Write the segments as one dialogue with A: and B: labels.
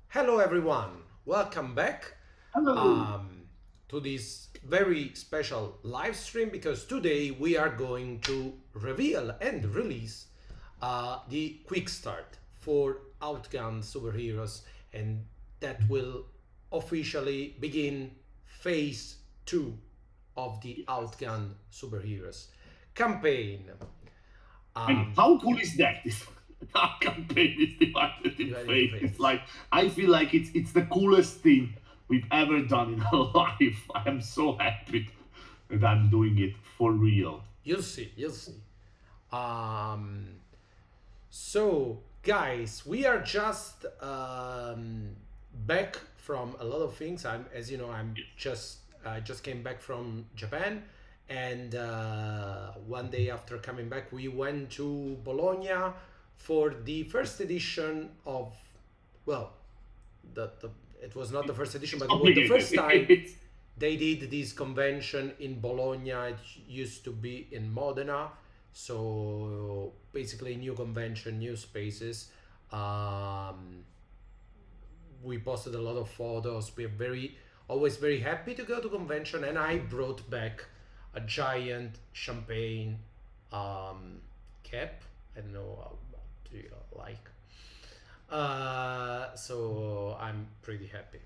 A: Hello, everyone. Welcome back
B: Hello.
A: um, to this very special live stream because today we are going to reveal and release the quick start for Outgunned Superheroes, and that will officially begin phase 2 of the Outgunned Superheroes campaign.
B: I mean,
A: Um,
B: how cool is that? This our campaign is divided in
A: Divided into
B: phase. It's
A: phases.
B: like I feel like it's the coolest thing we've ever done in our life. I am so happy that I'm doing it for real.
A: You'll see, you'll see. Um, So, guys, we are just back from a lot of things. As you know, I just came back from Japan, and one day after coming back, we went to Bologna for the first edition of, well, the it was not the first edition,
B: It's
A: but it was the
B: complicated.
A: first time they did this convention in Bologna. It used to be in Modena, so basically new convention, new spaces. Um, we posted a lot of photos. We're very always very happy to go to convention, and I brought back a giant champagne cap. I don't know how do you like. So I'm pretty happy.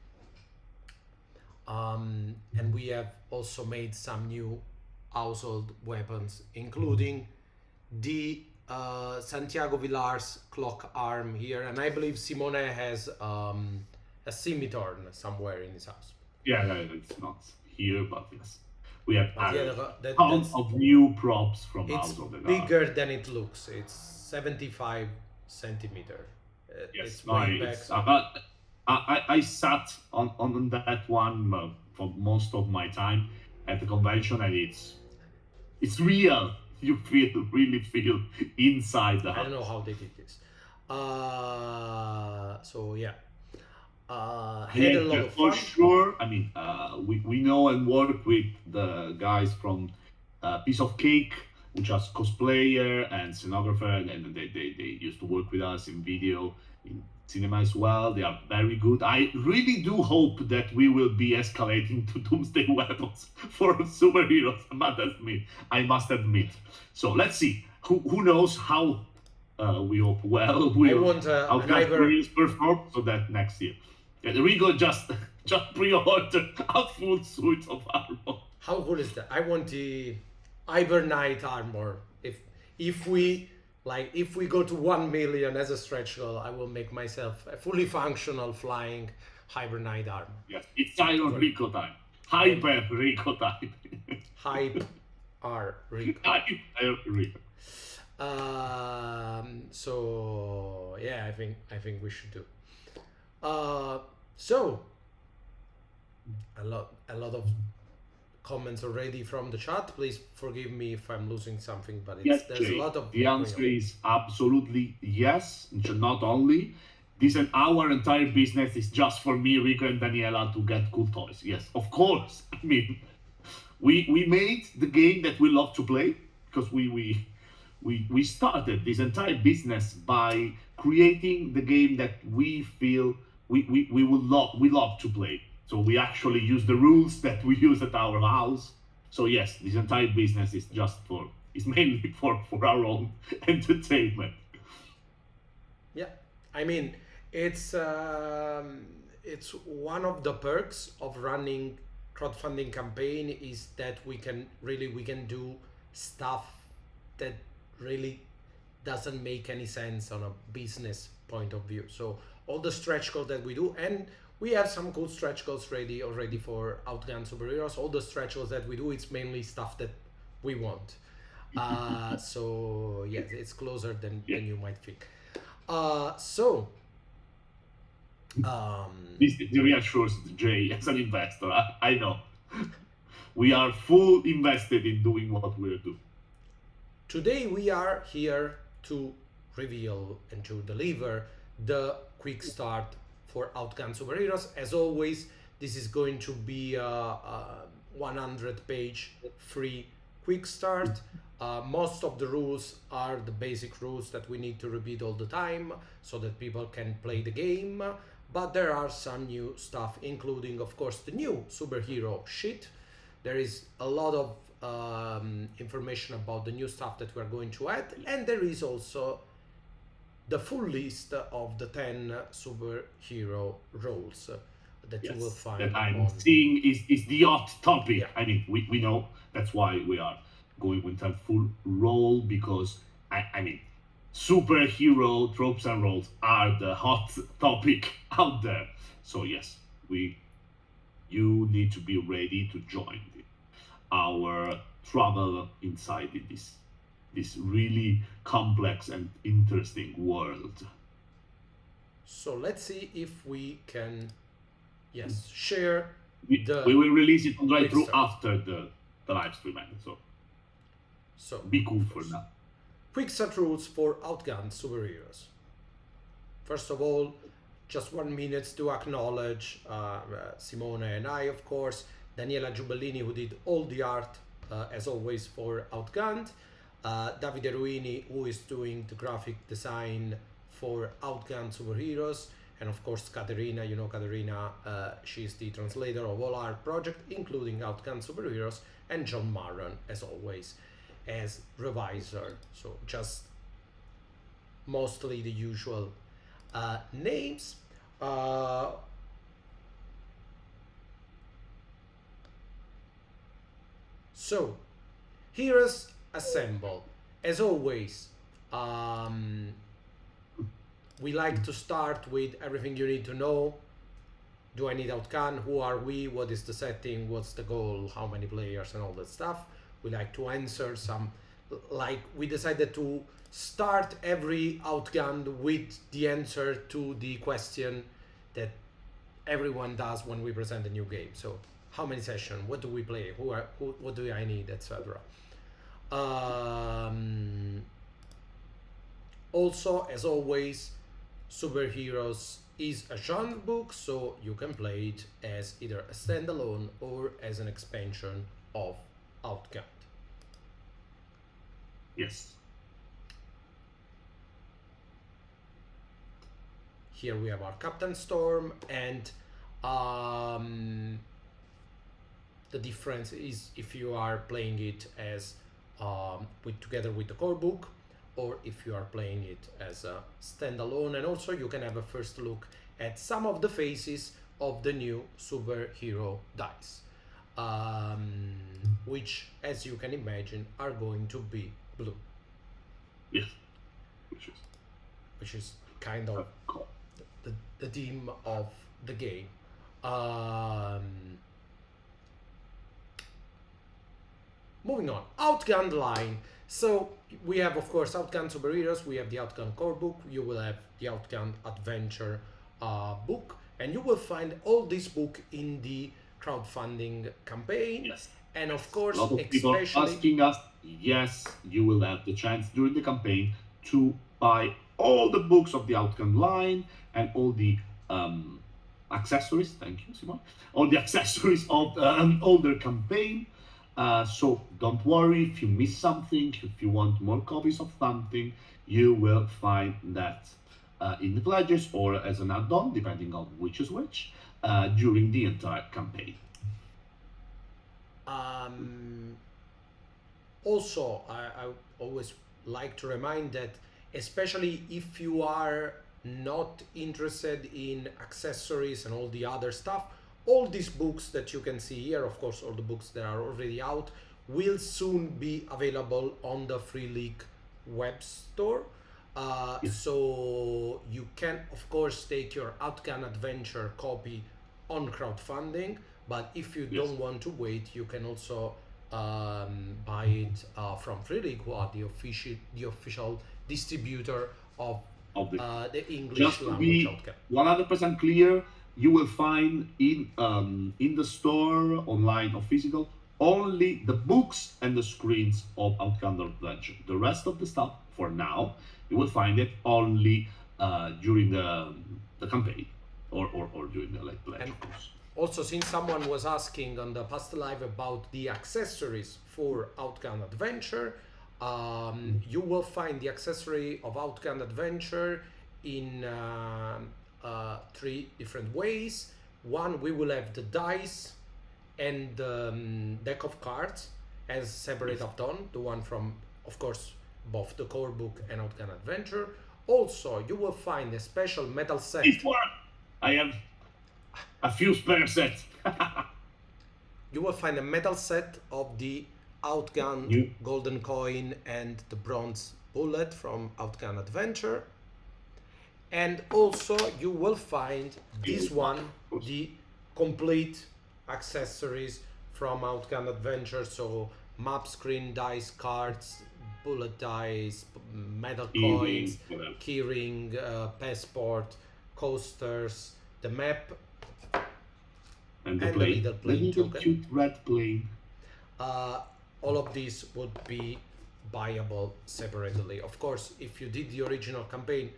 A: And we have also made some new household weapons, including the Santiago Villar's clock arm here, and I believe Simone has a scimitar somewhere in his house.
B: Yeah, no, it's not here, but yes, we have
A: But yeah,
B: added
A: that's
B: tons of new props from
A: it's
B: House of the God.
A: bigger than it looks. It's 75 centimeter.
B: Yes,
A: It's
B: no,
A: way back.
B: it's, I sat on that one for most of my time at the convention, and it's real. You really feel inside the
A: I don't know
B: house.
A: how they did this. So yeah, had a
B: Yeah,
A: lot of
B: for
A: fun.
B: sure. I mean, we know and work with the guys from Piece of Cake, which is cosplayer and scenographer, and they used to work with us in video, in cinema as well. They are very good. I really do hope that we will be escalating to Doomsday Weapons for superheroes. I must admit. So let's see. Who knows how we hope well
A: I
B: will
A: want an
B: Outcast
A: Iber.
B: Superheroes perform so that next year. Yeah, Rico just pre-ordered a full suit of armor.
A: How cool is that? I want the Iber Knight armor. If we if we go to 1 million as a stretch goal, I will make myself a fully functional flying Hyper Knight armor.
B: Yes, it's Iron Rico time. Hyper Rico time.
A: Hype R Rico.
B: Hyper Rico.
A: So yeah, I think we should do. So a lot of comments already from the chat. Please forgive me if I'm losing something, but
B: Yes,
A: there's
B: Jay,
A: a lot of
B: the answer is absolutely yes. Not only this, and our entire business is just for me, Rico, and Daniela to get cool toys. Yes, of course. I mean, we made the game that we love to play because we started this entire business by creating the game that we feel we love to play. So we actually use the rules that we use at our house. So yes, this entire business is mainly for our own entertainment.
A: Yeah, I mean it's one of the perks of running crowdfunding campaign is that we can do stuff that really doesn't make any sense on a business point of view. So all the stretch goals that we do, and we have some cool stretch goals ready already for Outgunned Superheroes. All the stretch goals that we do, it's mainly stuff that we want. So yes, it's closer than you might think. So
B: This reassures Jay as an investor. I know. We are full invested in doing what we're doing.
A: today we are here to reveal and to deliver the quick start for Outgunned Superheroes. As always, this is going to be a 100-page free quick start. Most of the rules are the basic rules that we need to repeat all the time so that people can play the game. But there are some new stuff, including, of course, the new superhero sheet. There is a lot of information about the new stuff that we're going to add, and there is also the full list of the 10 superhero roles that you will find.
B: That I'm seeing is the hot topic.
A: Yeah.
B: I mean, we know that's why we are going with a full role, because I mean, superhero tropes and roles are the hot topic out there. So yes, you need to be ready to join our travel inside this really complex and interesting world.
A: So let's see if we can, share
B: We
A: the.
B: will release it on drive through
A: Quickstart.
B: after the live stream end, so be cool for now.
A: Quick start rules for Outgunned Superheroes. First of all, just 1 minute to acknowledge Simone and I, of course, Daniela Giubellini, who did all the art, as always, for Outgunned, Davide Ruini, who is doing the graphic design for Outgunned Superheroes, and of course Caterina, Caterina, she's the translator of all our project, including Outgunned Superheroes, and John Marron, as always, as revisor. So just mostly the usual names. So, heroes assemble. As always, we like to start with everything you need to know. Do I need Outgunned? Who are we? What is the setting? What's the goal? How many players? And all that stuff. We like to answer some, like we decided to start every Outgunned with the answer to the question that everyone does when we present a new game. So how many sessions? What do we play? What do I need, etc. Also, as always, Superheroes is a genre book, so you can play it as either a standalone or as an expansion of Outgunned.
B: Yes.
A: Here we have our Captain Storm, and the difference is if you are playing it as together with the core book, or if you are playing it as a standalone. And also you can have a first look at some of the faces of the new superhero dice, which, as you can imagine, are going to be blue.
B: Yes.
A: Which is kind of the theme of the game. Moving on, Outgunned line. So we have, of course, Outgunned Superheroes, we have the Outgunned core book, you will have the Outgunned Adventure book, and you will find all this book in the crowdfunding campaign.
B: Yes.
A: And of course,
B: a lot of people asking us, yes, you will have the chance during the campaign to buy all the books of the Outgunned line and all the accessories. Thank you, Simon. All the accessories of the older campaign. So don't worry if you miss something, if you want more copies of something, you will find that in the pledges or as an add-on, depending on which is which, during the entire campaign.
A: Also, I always like to remind that, especially if you are not interested in accessories and all the other stuff, all these books that you can see here, of course, all the books that are already out, will soon be available on the Free League web store. So you can, of course, take your Outgunned Adventure copy on crowdfunding, but if you don't want to wait, you can also buy it from Free League, who are the official distributor of the English
B: Just
A: language
B: to
A: Outgunned.
B: be 100% clear, you will find in the store, online or physical, only the books and the screens of Outgunned Adventure. The rest of the stuff, for now, you will find it only during the campaign or during the pledge, of course.
A: Also, since someone was asking on the past live about the accessories for Outgunned Adventure, you will find the accessory of Outgunned Adventure in 3 different ways. One, we will have the dice and the deck of cards as separate add-on, the one from, of course, both the core book and Outgunned Adventure. Also, you will find a special metal set.
B: I have a few spare sets.
A: You will find a metal set of the Outgunned golden coin and the bronze bullet from Outgunned Adventure. And also you will find this one, the complete accessories from Outgunned Adventure. So map, screen, dice, cards, bullet dice, metal coins, keyring, passport, coasters, the map,
B: and the little plane token. Cute red plane.
A: All of these would be buyable separately. Of course, if you did the original campaign,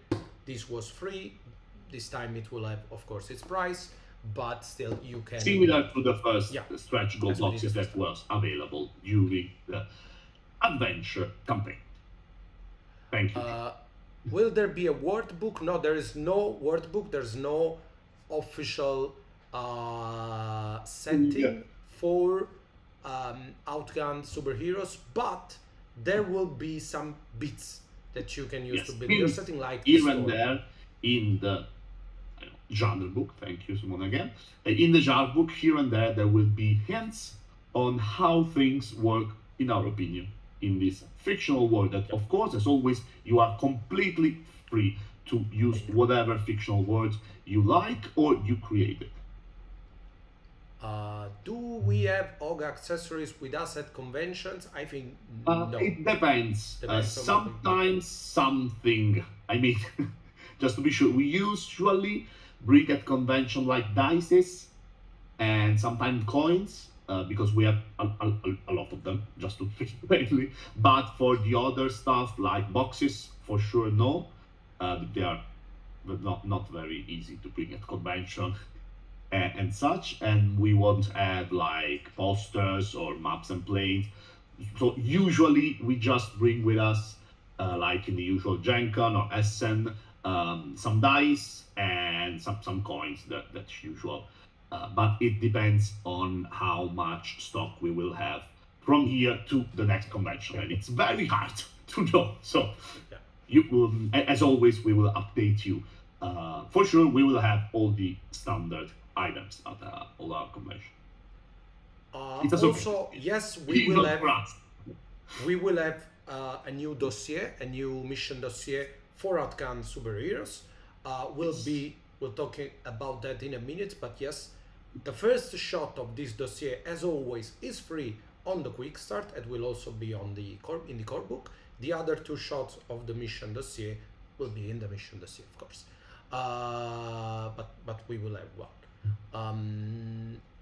A: this was free. This time it will have, of course, its price, but still you can...
B: Similar to the first stretch gold boxes that was available during the adventure campaign. Thank you.
A: Will there be a word book? No, there is no word book. There's no official setting for Outgunned Superheroes, but there will be some bits that you can use to build your setting, like
B: here and there in the genre book. Thank you, Simone, again. In the genre book, here and there will be hints on how things work, in our opinion, in this fictional world. That, of course, as always, you are completely free to use whatever fictional words you like or you created.
A: Do we have OG accessories with us at conventions? I think no.
B: It depends.
A: Depends on
B: Sometimes something. I mean, just to be sure, we usually bring at convention like dices and sometimes coins because we have a lot of them, just to think plainly. But for the other stuff like boxes, for sure, no. They are not very easy to bring at convention and such, and we won't have like posters or maps and planes. So usually we just bring with us, like in the usual Gen Con or Essen, some dice and some coins. That's usual. But it depends on how much stock we will have from here to the next convention, and it's very hard to know. So you will, as always, we will update you. For sure, we will have all the standard items at all our convention.
A: Also, yes, we will have. We will have a new dossier, a new mission dossier for Outgunned Superheroes. We'll talk about that in a minute, but yes, the first shot of this dossier, as always, is free on the Quickstart and will also be on the in the core book. The other two shots of the mission dossier will be in the mission dossier, of course. But we will have one.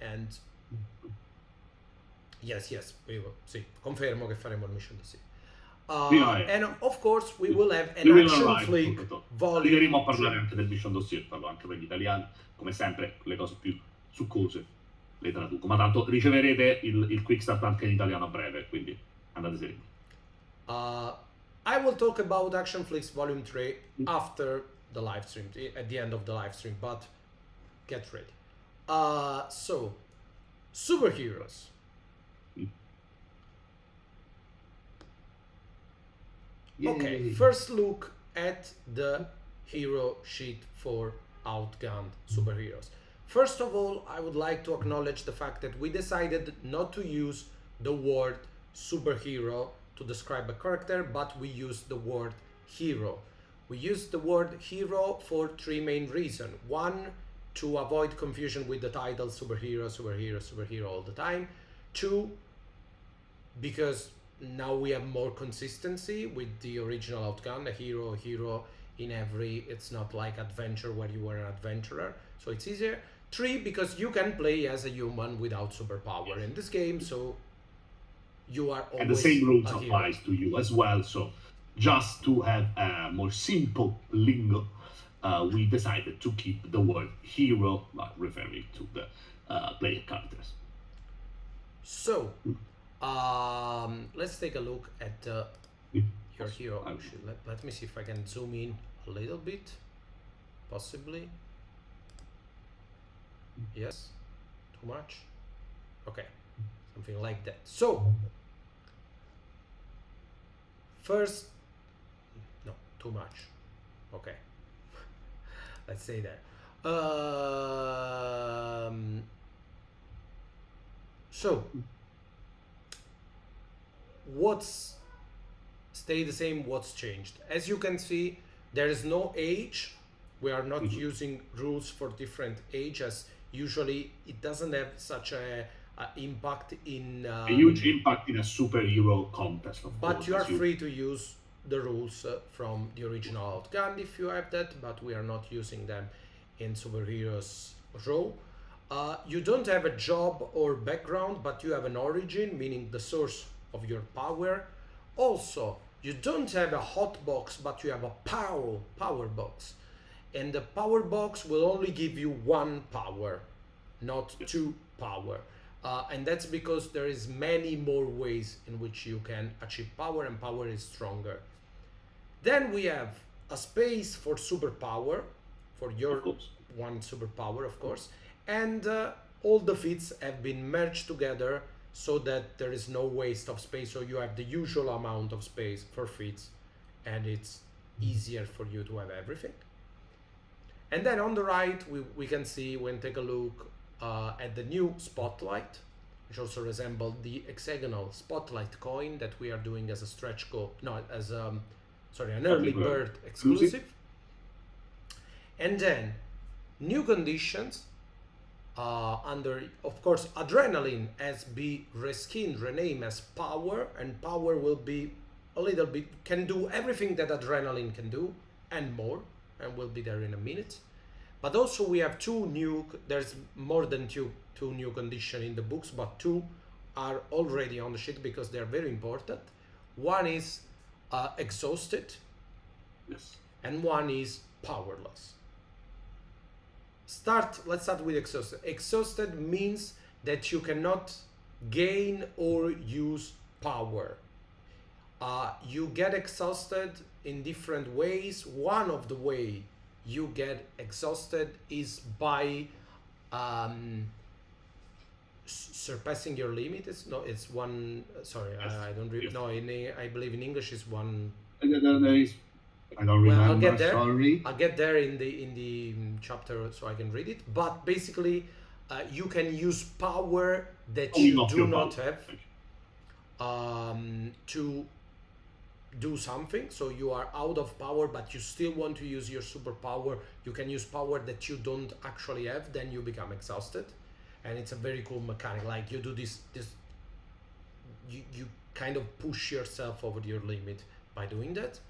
A: And yes, we will. Sì, confermo che faremo il mission dossier. And of course we will have an action flick volume.
B: Arriveremo a parlare anche del mission dossier, parlo anche per gli italiani, come sempre le cose più succose le traduco, ma tanto riceverete il Quickstart anche in italiano a breve, quindi andate sereni.
A: I will talk about Action Flicks Volume 3 after the live stream, at the end of the live stream, but get ready. So, superheroes. Okay, first look at the hero sheet for Outgunned Superheroes. First of all, I would like to acknowledge the fact that we decided not to use the word superhero to describe a character, but we used the word hero. We used the word hero for three main reasons. One, to avoid confusion with the title superhero all the time. Two, because now we have more consistency with the original Outgunned, a hero in every, it's not like adventure where you were an adventurer, so it's easier. Three, because you can play as a human without superpower in this game, so you are always,
B: and the same rules applies to you as well. So just to have a more simple lingo, we decided to keep the word hero referring to the player characters.
A: So let's take a look at your hero. Let me see if I can zoom in a little bit, possibly. Yes, too much. Okay, something like that. So first, no, too much. Okay, let's say that. So what's stay the same, what's changed? As you can see, there is no age. We are not using rules for different ages. Usually it doesn't have such a impact in
B: a huge impact in a superhero contest, of
A: but
B: course,
A: you are free to use the rules from the original Outgunned if you have that, but we are not using them in Superheroes Raw. You don't have a job or background, but you have an origin, meaning the source of your power. Also, you don't have a hot box, but you have a power box. And the power box will only give you one power, not two power. And that's because there is many more ways in which you can achieve power, and power is stronger. Then we have a space for superpower, for your one superpower, of course. And all the feats have been merged together so that there is no waste of space. So you have the usual amount of space for feats, and it's easier for you to have everything. And then on the right, we can see, when take a look at the new spotlight which also resemble the hexagonal spotlight coin that we are doing as a stretch goal, no, as sorry, an early bird exclusive. And then new conditions under, of course, adrenaline has be reskinned, renamed as power, and power will be a little bit, can do everything that adrenaline can do and more, and we'll be there in a minute. But also we have two new, there's more than two new conditions in the books, but two are already on the sheet because they're very important. One is exhausted,
B: Yes.
A: and one is powerless. Let's start with exhausted. Exhausted means that you cannot gain or use power. You get exhausted in different ways. One of the way you get exhausted is by surpassing your limit. It's one. Sorry,
B: Yes.
A: I don't.
B: Yes.
A: No, I believe in English is one.
B: There is. I don't remember.
A: Well, I'll get there.
B: Sorry.
A: I'll get there in the chapter so I can read it. But basically, you can use power that you do not have to do something. So you are out of power, but you still want to use your superpower. You can use power that you don't actually have. Then you become exhausted, and it's a very cool mechanic. Like you do this. You kind of push yourself over your limit by doing that.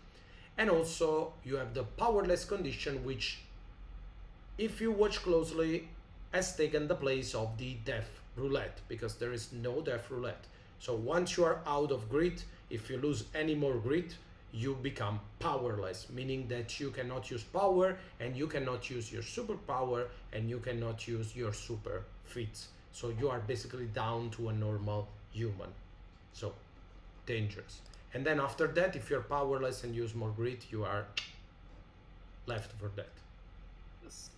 A: And also you have the powerless condition, which, if you watch closely, has taken the place of the death roulette, because there is no death roulette. So once you are out of grit, if you lose any more grit, you become powerless, meaning that you cannot use power, and you cannot use your superpower, and you cannot use your super feats. So you are basically down to a normal human. So dangerous. And then after that, if you're powerless and use more grit, you are left for dead.
B: Yes.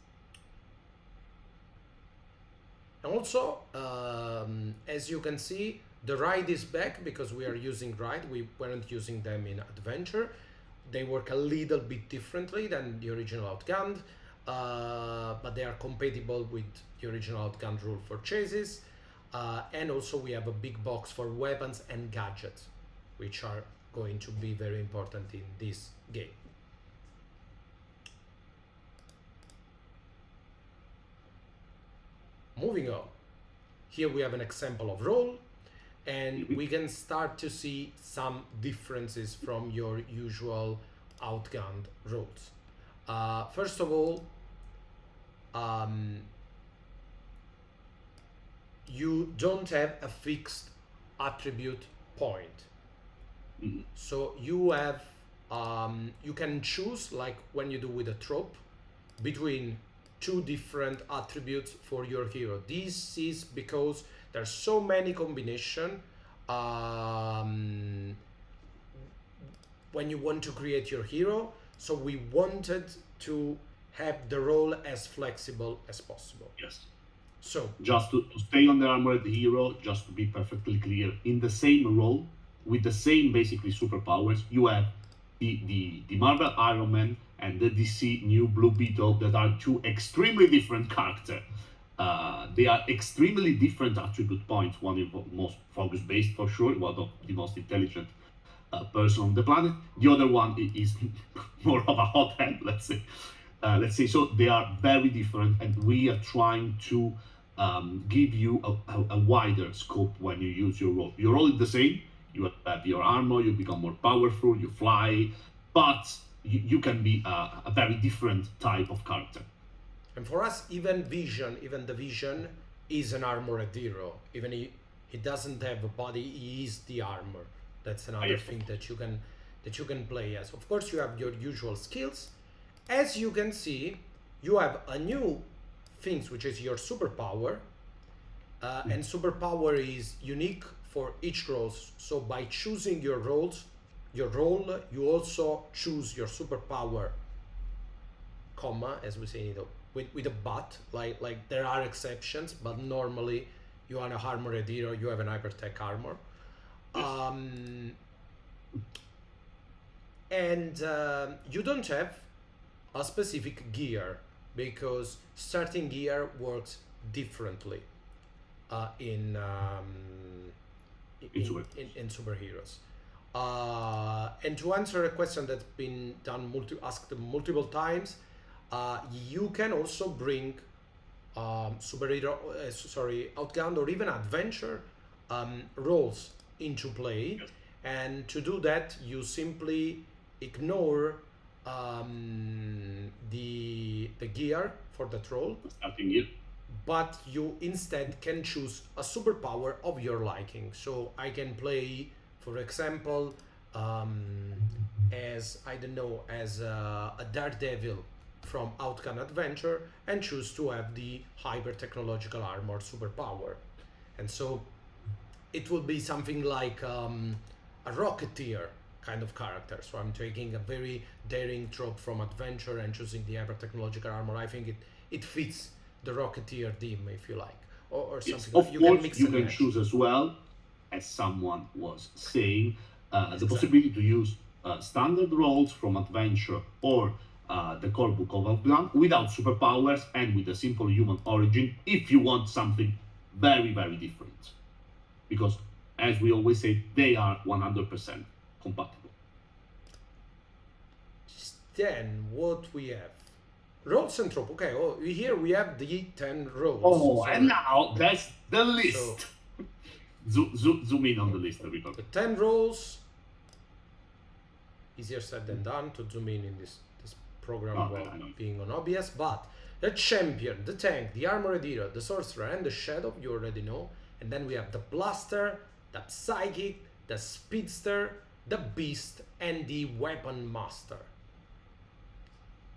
A: And also, as you can see, the ride is back because we are using ride. We weren't using them in adventure. They work a little bit differently than the original Outgunned, but they are compatible with the original Outgunned rule for chases. And also we have a big box for weapons and gadgets, which are going to be very important in this game. Moving on, here we have an example of roll, and we can start to see some differences from your usual Outgunned rolls. First of all, you don't have a fixed attribute point. So you have, you can choose, like when you do with a trope, between two different attributes for your hero. This is because there's so many combination when you want to create your hero. So we wanted to have the role as flexible as possible.
B: Yes.
A: So
B: just to stay on the armored hero, just to be perfectly clear, in the same role, with the same basically superpowers, you have the Marvel Iron Man and the DC new Blue Beetle, that are two extremely different characters. They are extremely different attribute points. One is most focus based for sure, one of the most intelligent person on the planet. The other one is more of a hothead, let's say. So they are very different, and we are trying to give you a wider scope when you use your role. Your role is the same. You have your armor, you become more powerful, you fly, but you can be a very different type of character.
A: And for us, even the Vision is an armored hero. Even he doesn't have a body, he is the armor. That's another thing that you can play as. Of course, you have your usual skills. As you can see, you have a new things, which is your superpower. And superpower is unique for each role. So by choosing your role, you also choose your superpower, comma, as we say it, with a but. Like there are exceptions, but normally you are an armored hero, you have an hypertech armor. And you don't have a specific gear, because starting gear works differently.
B: In Superheroes.
A: in superheroes. And to answer a question that's been asked multiple times, you can also bring outgunned or even adventure roles into play.
B: Yes.
A: And to do that, you simply ignore the gear for that role,
B: Starting here.
A: but you instead can choose a superpower of your liking. So I can play, for example, as I don't know, as a daredevil from Outgunned Adventure, and choose to have the hyper technological armor superpower. And so it will be something like a rocketeer kind of character. So I'm taking a very daring trope from Adventure and choosing the hyper technological armor. I think it fits the rocketeer theme, if you like, or
B: Yes,
A: something.
B: of
A: Like you
B: course,
A: can mix
B: you
A: and
B: can
A: match.
B: choose as well, as someone was saying, the
A: Exactly.
B: possibility to use standard roles from Adventure or the core book of Outgunned without superpowers and with a simple human origin if you want something very, very different. Because, as we always say, they are 100% compatible.
A: Then what we have? Roles and trope. Okay, oh, here we have the 10 roles.
B: Oh,
A: So
B: and now that's the list. Zoom in on the list, everybody.
A: the 10 roles, easier said than done to zoom in this program
B: Oh,
A: while
B: I know.
A: being on OBS, but the champion, the tank, the armored hero, the sorcerer, and the shadow, you already know. And then we have the blaster, the psychic, the speedster, the beast, and the weapon master,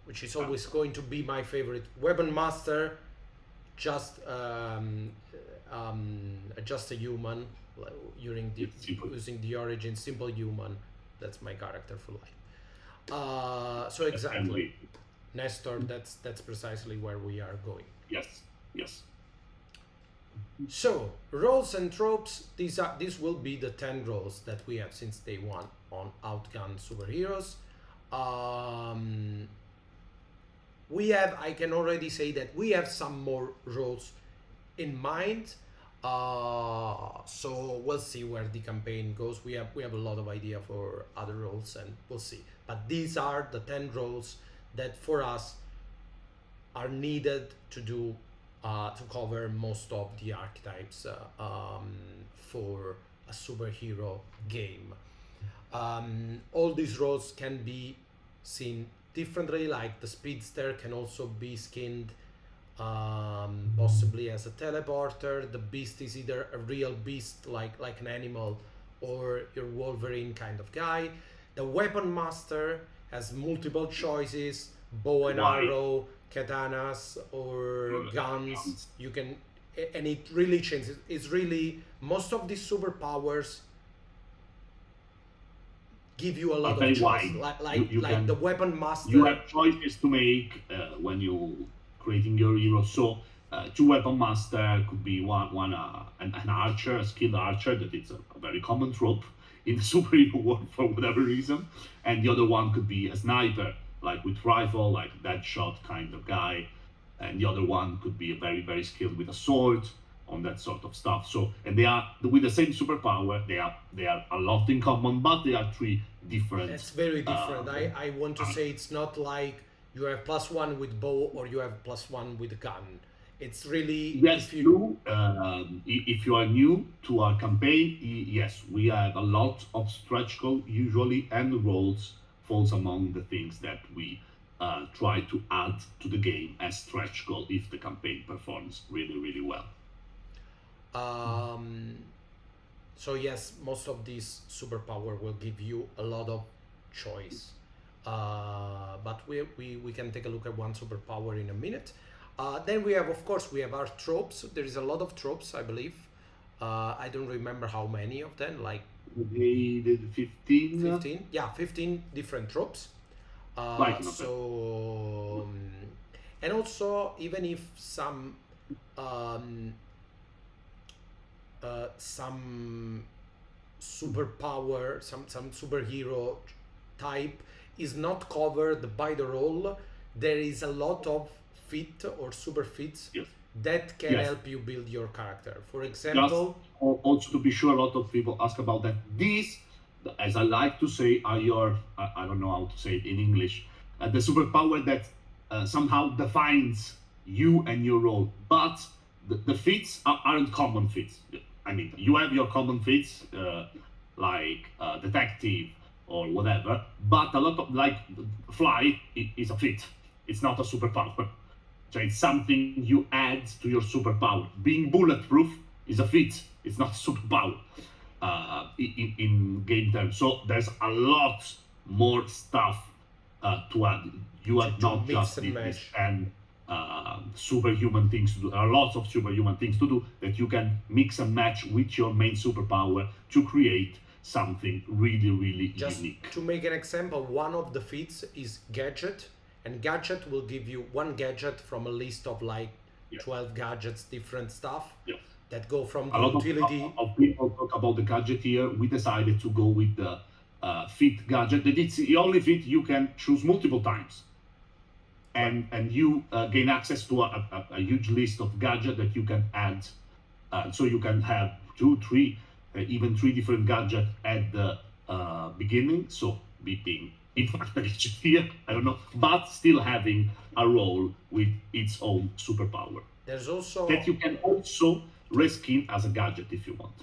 A: which is always going to be my favorite. Weapon master, just a human, like, using the origin, simple human. That's my character for life. So exactly, Nestor. That's precisely where we are going.
B: Yes.
A: So roles and tropes. These will be the 10 roles that we have since day one on Outgunned Superheroes. I can already say that we have some more roles in mind. So we'll see where the campaign goes. We have a lot of idea for other roles, and we'll see. But these are the 10 roles that for us are needed to do to cover most of the archetypes for a superhero game. All these roles can be seen differently. Like the speedster can also be skinned possibly as a teleporter. The beast is either a real beast like an animal, or your Wolverine kind of guy. The weapon master has multiple choices: bow and arrow, katanas, or guns. You can, and it really changes. It's really, most of these superpowers give you a lot of choices. Like the weapon master.
B: You have choices to make when you creating your hero. So two weapon master could be an archer, a skilled archer, that it's a very common trope in the superhero world for whatever reason, and the other one could be a sniper, like with rifle, like Deadshot kind of guy, and the other one could be a very, very skilled with a sword, on that sort of stuff. So, and they are with the same superpower. They are a lot in common, but they are three different.
A: It's very different. I want to say it's not like you have +1 with bow or you have +1 with gun. It's really,
B: yes, if you are new to our campaign, yes, we have a lot of stretch goal usually, and roles falls among the things that we try to add to the game as stretch goal if the campaign performs really, really well.
A: So yes, most of these superpower will give you a lot of choice, but we can take a look at one superpower in a minute. Then we have, of course, we have our tropes. There is a lot of tropes, I believe. I don't remember how many of them, like
B: they did 15.
A: 15? Yeah, 15 different tropes. So and also, even if some superpower, some superhero type is not covered by the role, there is a lot of fit or super fits
B: Yes.
A: that can
B: Yes.
A: help you build your character. For
B: Just
A: example,
B: also to be sure, a lot of people ask about that. These, as I like to say, are your, I don't know how to say it in English, the superpower that somehow defines you and your role. But the feats aren't common feats. I mean, you have your common feats, like detective or whatever, but a lot of, like, fly is a feat. It's not a superpower. So it's something you add to your superpower. Being bulletproof is a feat. It's not a superpower in game terms. So there's a lot more stuff to add. You have
A: to
B: not
A: mix
B: just
A: and
B: this
A: match.
B: and superhuman things to do. There are lots of superhuman things to do that you can mix and match with your main superpower to create something really, really
A: Just
B: unique.
A: to make an example, one of the feats is gadget, and gadget will give you one gadget from a list of like
B: Yeah.
A: 12 gadgets, different stuff
B: Yeah.
A: that go from
B: A
A: the
B: lot
A: utility.
B: of people talk about the gadget here. We decided to go with the fit gadget. That it's the only fit you can choose multiple times, and you gain access to a huge list of gadgets that you can add. So you can have two, three, even three different gadgets at the beginning. So being in fact a gadget here, I don't know, but still having a role with its own superpower
A: There's also
B: that you can also reskin as a gadget if you want.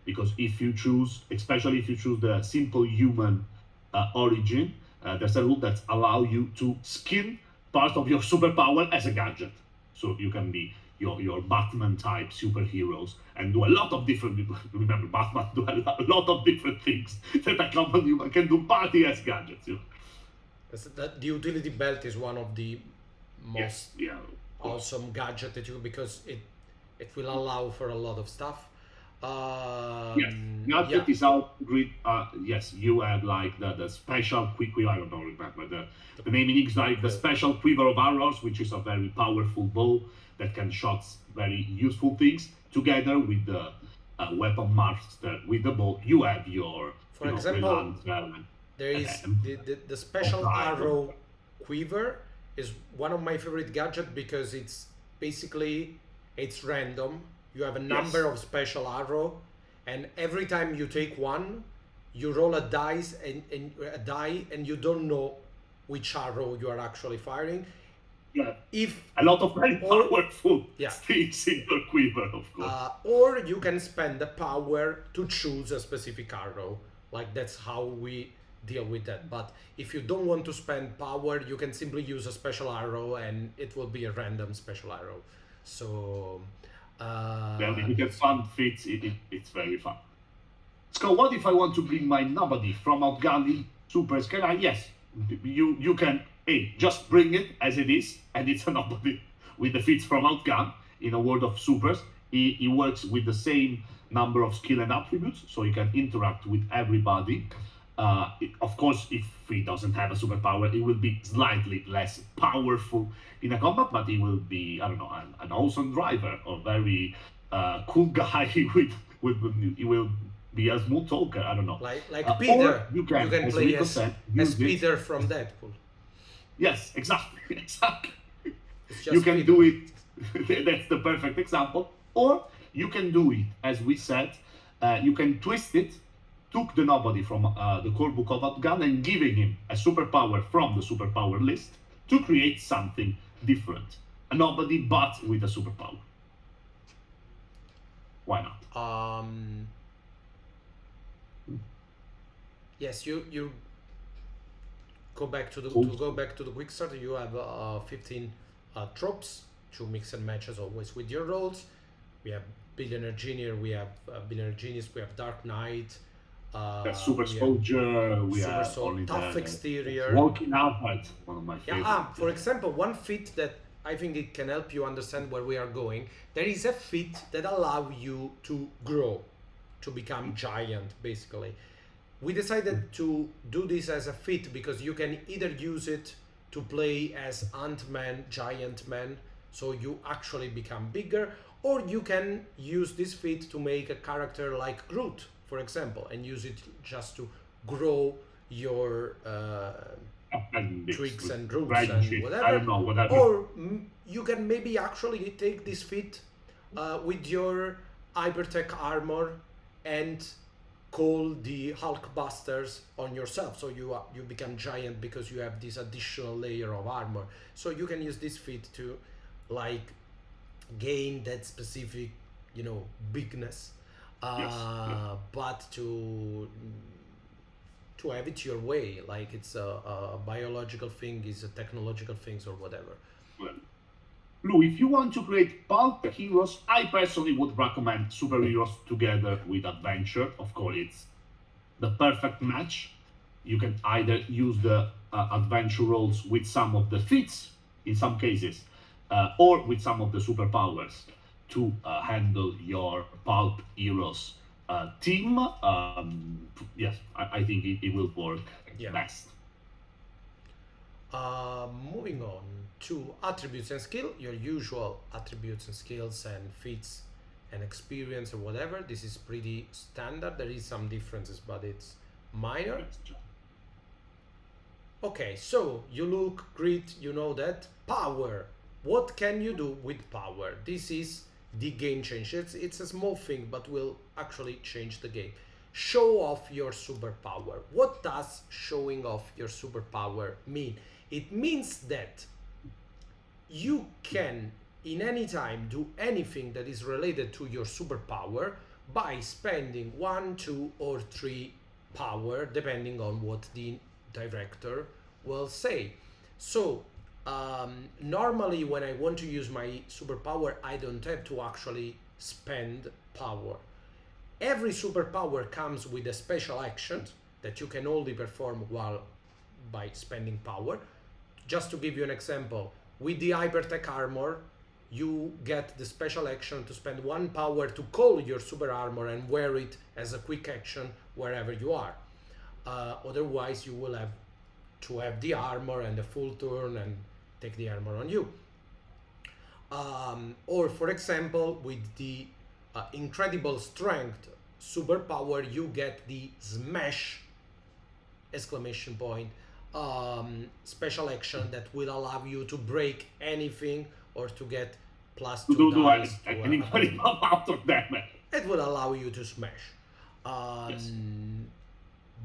B: Because if you choose, especially if you choose the simple human origin, there's a rule that allow you to skin part of your superpower as a gadget. So you can be your Batman type superheroes and do a lot of different. Remember, Batman do a lot of different things that a common human can do, party as gadgets. You know?
A: the utility belt is one of the most
B: Yes, yeah. Of course.
A: awesome gadget that you, because it will allow for a lot of stuff.
B: Yes,
A: Yeah,
B: gadget is how great. Yes, you have like the special quiver. I don't know, remember the name in English, like the special quiver of arrows, which is a very powerful bow that can shot very useful things. Together with the weapon master with the bow, you have your
A: for
B: you know
A: example,
B: relancer
A: there is
B: and
A: the special
B: drive.
A: arrow quiver is one of my favorite gadget because it's basically it's random. You have a number
B: Yes.
A: of special arrow, and every time you take one, you roll a dice and a die, and you don't know which arrow you are actually firing.
B: Yeah,
A: If
B: a lot of very
A: or
B: powerful
A: yeah,
B: things in your quiver, of course.
A: or you can spend the power to choose a specific arrow. Like that's how we deal with that. But if you don't want to spend power, you can simply use a special arrow, and it will be a random special arrow. So
B: Then if you can fun fits, it's very fun. So what if I want to bring my nobody from Outgunned Supers? Can I? Yes, you can. Hey, just bring it as it is, and it's a nobody with the fits from Outgunned in a world of supers. He works with the same number of skill and attributes, so you can interact with everybody. Of course, if he doesn't have a superpower, he will be slightly less powerful in a combat, but he will be, I don't know, an awesome driver or very cool guy he will be a smooth talker. I don't know.
A: like
B: Or
A: Peter,
B: you can, as
A: play
B: Rico
A: as
B: said,
A: as
B: use it.
A: Peter from Deadpool.
B: Yes, exactly, exactly.
A: It's
B: You
A: just
B: can
A: Peter.
B: do it. That's the perfect example. Or you can do it, as we said, you can twist it, took the nobody from the core book of Outgun and giving him a superpower from the superpower list to create something different. A nobody, but with a superpower. Why not?
A: Yes, you go back to the
B: Cool.
A: to go back to the Quickstart. You have 15 tropes to mix and match as always with your roles. We have Billionaire Genius, we have Billionaire Genius, we have Dark Knight,
B: Super
A: we have
B: Soldier, we
A: Super
B: have
A: Soul,
B: only
A: Tough
B: the
A: Exterior.
B: Walking Outward, one of my
A: Yeah,
B: favorites.
A: for example, one feat that I think it can help you understand where we are going. There is a feat that allow you to grow, to become giant, basically. We decided to do this as a feat because you can either use it to play as Ant-Man, Giant Man, so you actually become bigger, or you can use this feat to make a character like Groot, for example, and use it just to grow your
B: And
A: tricks and routes and
B: strategy.
A: whatever.
B: I don't know, whatever.
A: Or you can maybe actually take this fit with your hypertech armor and call the Hulkbusters on yourself, so you become giant because you have this additional layer of armor. So you can use this feat to like gain that specific, bigness,
B: Yes, yes.
A: but to have it your way, like it's a biological thing, is a technological things or whatever.
B: Well, Lou, if you want to create pulp heroes, I personally would recommend superheroes together with adventure. Of course, it's the perfect match. You can either use the adventure roles with some of the feats, in some cases, or with some of the superpowers to handle your pulp heroes team. Yes, I think it will work
A: Yeah.
B: best.
A: Moving on to attributes and skill, your usual attributes and skills and feats and experience or whatever. This is pretty standard. There is some differences, but it's minor. Okay, so you look great, you know that. Power. What can you do with power? This is the game change. It's a small thing, but will actually change the game. Show off your superpower. What does showing off your superpower mean? It means that you can, in any time, do anything that is related to your superpower by spending 1, 2, or 3 power, depending on what the director will say. So, normally when I want to use my superpower, I don't have to actually spend power. Every superpower comes with a special action that you can only perform while by spending power. Just to give you an example, with the hypertech armor, you get the special action to spend 1 power to call your super armor and wear it as a quick action wherever you are. Otherwise, you will have to have the armor and the full turn and take the armor on you. Or for example, with the incredible strength superpower, you get the smash exclamation point special action that will allow you to break anything or to get plus
B: To
A: 2
B: do
A: dice to
B: an incredible amount of damage.
A: it will allow you to smash.
B: Yes.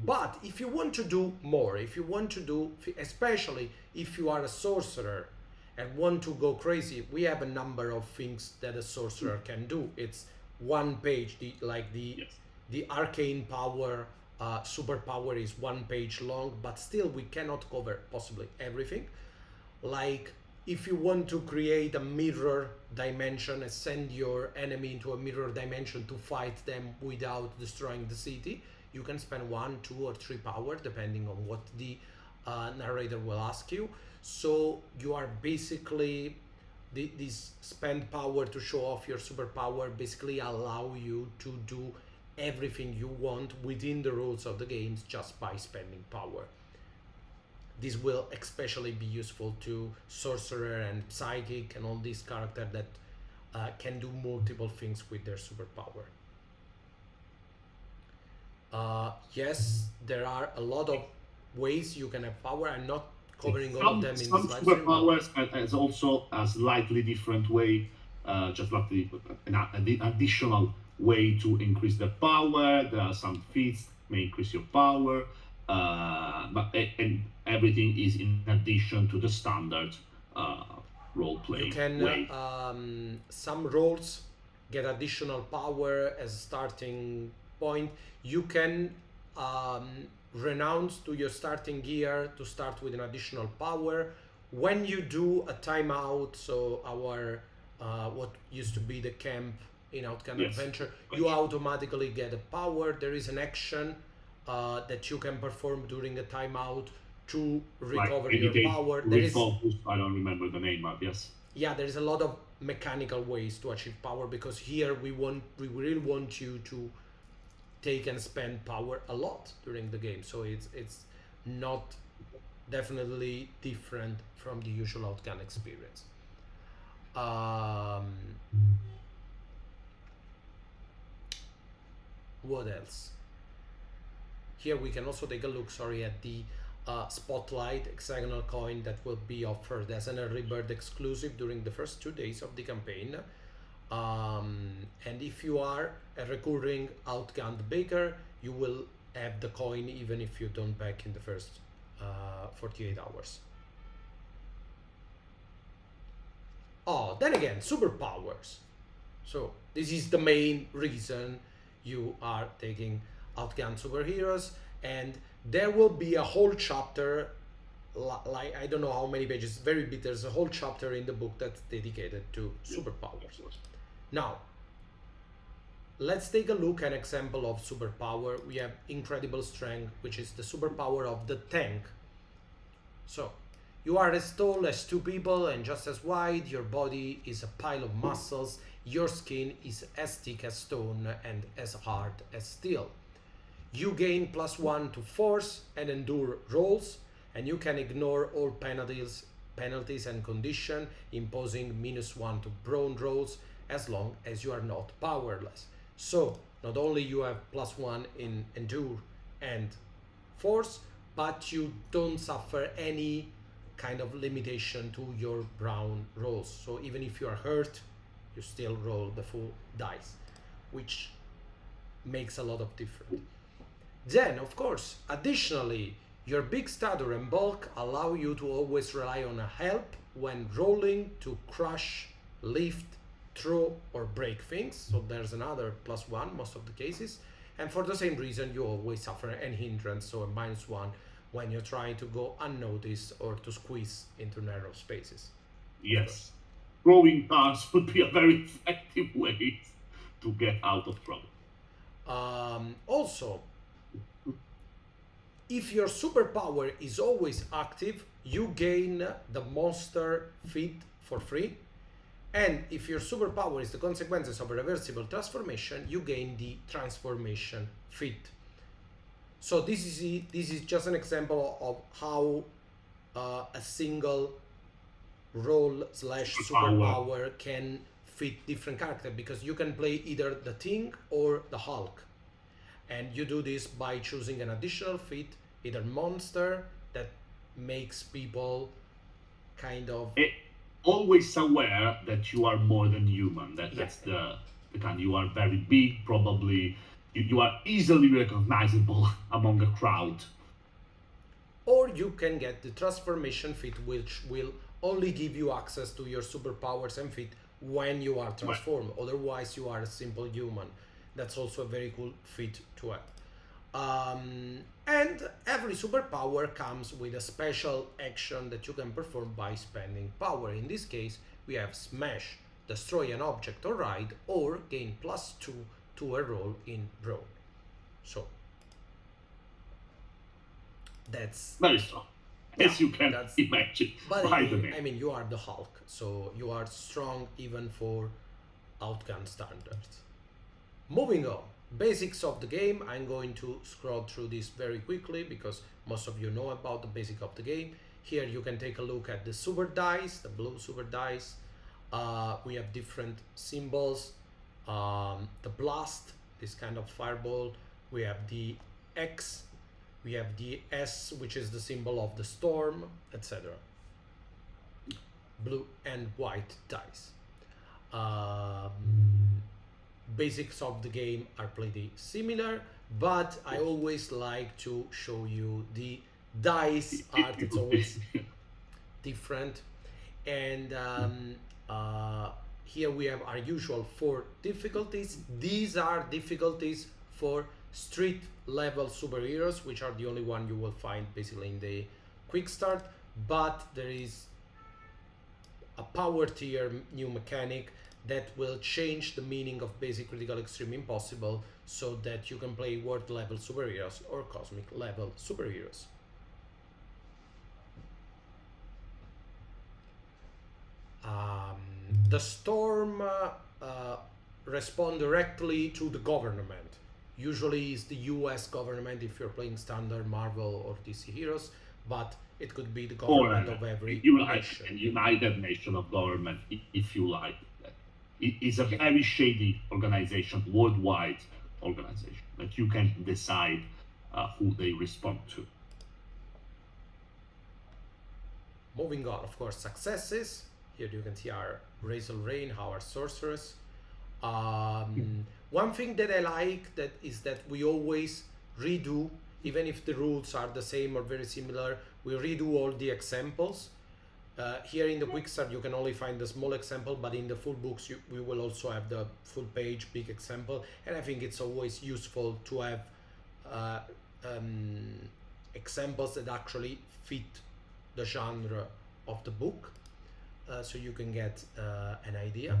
A: But if you want to do more, if you want to do, especially if you are a sorcerer and want to go crazy, we have a number of things that a sorcerer can do. It's 1 page,
B: Yes.
A: the arcane power, superpower is 1 page long, but still we cannot cover possibly everything. Like if you want to create a mirror dimension and send your enemy into a mirror dimension to fight them without destroying the city, you can spend 1, 2, or 3 power depending on what the narrator will ask you. So you are basically this spend power to show off your superpower basically allow you to do everything you want within the rules of the games just by spending power. This will especially be useful to sorcerer and psychic and all these characters that can do multiple things with their superpower. Yes, there are a lot of ways you can have power. I'm not covering all of them in
B: Some
A: this live stream, but
B: superpowers has also a slightly different way, just like the additional way to increase the power. There are some feats may increase your power, and everything is in addition to the standard role
A: you
B: playing
A: can
B: way.
A: some roles get additional power as a starting point. You can renounce to your starting gear to start with an additional power. When you do a timeout, so our what used to be the camp in Outgunned
B: Yes.
A: Adventure, you automatically get a power. There is an action that you can perform during a timeout to
B: Like
A: recover your
B: meditate,
A: power. There is
B: refocus. I don't remember the name, but yes.
A: there is a lot of mechanical ways to achieve power because here we really want you to take and spend power a lot during the game. So it's not definitely different from the usual Outgun experience. Um, what else? Here we can also take a look, sorry, at the Spotlight hexagonal coin that will be offered as an early bird exclusive during the first 2 days of the campaign. And if you are a recurring Outgunned baker, you will have the coin even if you don't back in the first 48 hours. Oh, then again, superpowers. So this is the main reason you are taking Outgunned Superheroes, and there will be a whole chapter, like I don't know how many pages, very big. There's a whole chapter in the book that's dedicated to superpowers. Now, let's take a look at an example of superpower. We have incredible strength, which is the superpower of the tank. So, you are as tall as two people and just as wide, your body is a pile of muscles, your skin is as thick as stone and as hard as steel. You gain +1 to force and endure rolls, and you can ignore all penalties and condition, imposing -1 to brawn rolls as long as you are not powerless. So, not only you have +1 in endure and force, but you don't suffer any kind of limitation to your brawn rolls. So even if you are hurt, you still roll the full dice, which makes a lot of difference. Then, of course, additionally, your big stature and bulk allow you to always rely on a help when rolling to crush, lift, throw, or break things. So there's another +1 most of the cases. And for the same reason, you always suffer an hindrance, so a -1 when you're trying to go unnoticed or to squeeze into narrow spaces.
B: Yes. Throwing cars would be a very effective way to get out of trouble.
A: Also, if your superpower is always active, you gain the monster feat for free. And if your superpower is the consequences of a reversible transformation, you gain the transformation feat. So this is just an example of how a single role / superpower can fit different characters, because you can play either the Thing or the Hulk, and you do this by choosing an additional feat, either monster that makes people kind of
B: always aware that you are more than human. That's the kind. You are very big, probably. You are easily recognizable among a crowd.
A: Or you can get the transformation feat, which will only give you access to your superpowers and feat when you are transformed. Right. Otherwise, you are a simple human. That's also a very cool feat to have. And every superpower comes with a special action that you can perform by spending power. In this case, we have Smash, destroy an object or ride, or gain +2 to a roll in brawn. So that's
B: very strong, as you can imagine.
A: But I mean, you are the Hulk, so you are strong even for Outgunned standards. Moving on, basics of the game. I'm going to scroll through this very quickly because most of you know about the basic of the game. Here you can take a look at the super dice, the blue super dice. We have different symbols. The blast, this kind of fireball. We have the X. We have the S, which is the symbol of the storm, etc. Blue and white dice. Basics of the game are pretty similar, but I always like to show you the dice art. It's always different. And here we have our usual 4 difficulties. These are difficulties for street level superheroes, which are the only one you will find basically in the Quickstart, but there is a power tier new mechanic that will change the meaning of basic, critical, extreme, impossible, so that you can play world level superheroes or cosmic level superheroes. The storm respond directly to the government. Usually it's the US government if you're playing standard Marvel or DC heroes, but it could be the government of every nation.
B: An United Nation of government, if you like. It is a very shady organization, worldwide organization, that you can decide who they respond to.
A: Moving on, of course, successes. Here you can see our Razor Rain, our sorceress. One thing that I like that is that we always redo, even if the rules are the same or very similar, we redo all the examples. Here in the Quickstart you can only find the small example, but in the full books we will also have the full page big example, and I think it's always useful to have examples that actually fit the genre of the book, so you can get an idea.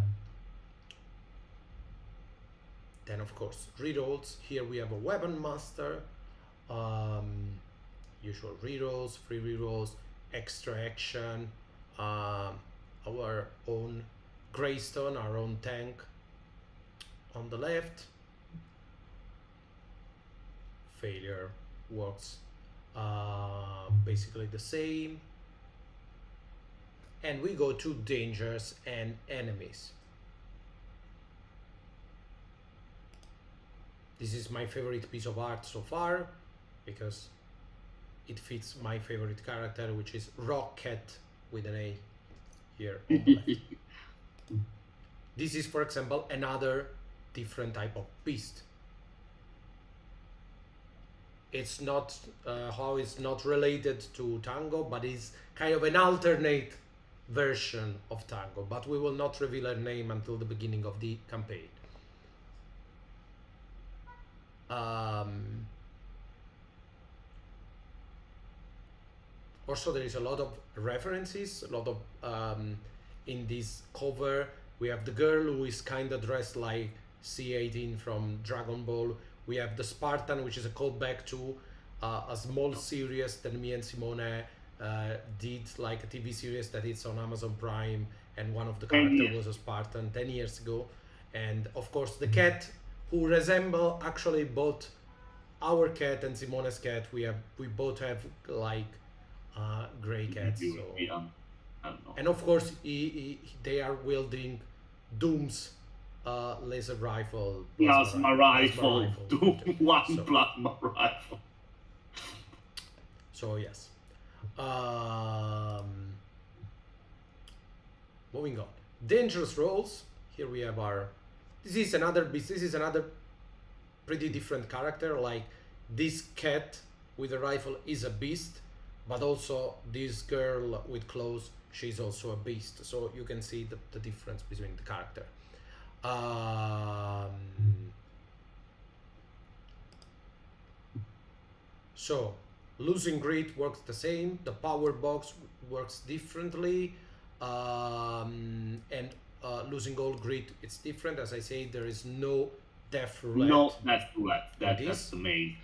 A: Then of course rerolls. Here we have a weapon master, usual rerolls, free rerolls, extra action, our own Greystone, our own tank on the left. Failure works basically the same. And we go to dangers and enemies. This is my favorite piece of art so far because it fits my favorite character, which is Rocket with an A here on the left. This is, for example, another different type of beast. It's not how it's not related to Tango, but it's kind of an alternate version of Tango, but we will not reveal her name until the beginning of the campaign. Also, there is a lot of references, a lot of in this cover. We have the girl who is kind of dressed like C-18 from Dragon Ball. We have the Spartan, which is a callback to a small series that me and Simone did, like a TV series that it's on Amazon Prime, and one of the characters was a Spartan 10 years ago. And of course the cat, who resemble actually both our cat and Simone's cat. We both have like gray cats. So.
B: Yeah, I don't know.
A: And of course they are wielding Doom's laser rifle.
B: Plasma rifle. Doom one
A: so,
B: plasma rifle.
A: So yes. Moving on. Dangerous roles. Here we have our. This is another beast. This is another pretty different character. Like this cat with a rifle is a beast, but also this girl with clothes, she's also a beast. So you can see the difference between the character. So losing grit works the same. The power box works differently, and losing all grit, it's different. As I say, there is no death roulette.
B: No, that's correct. That's the main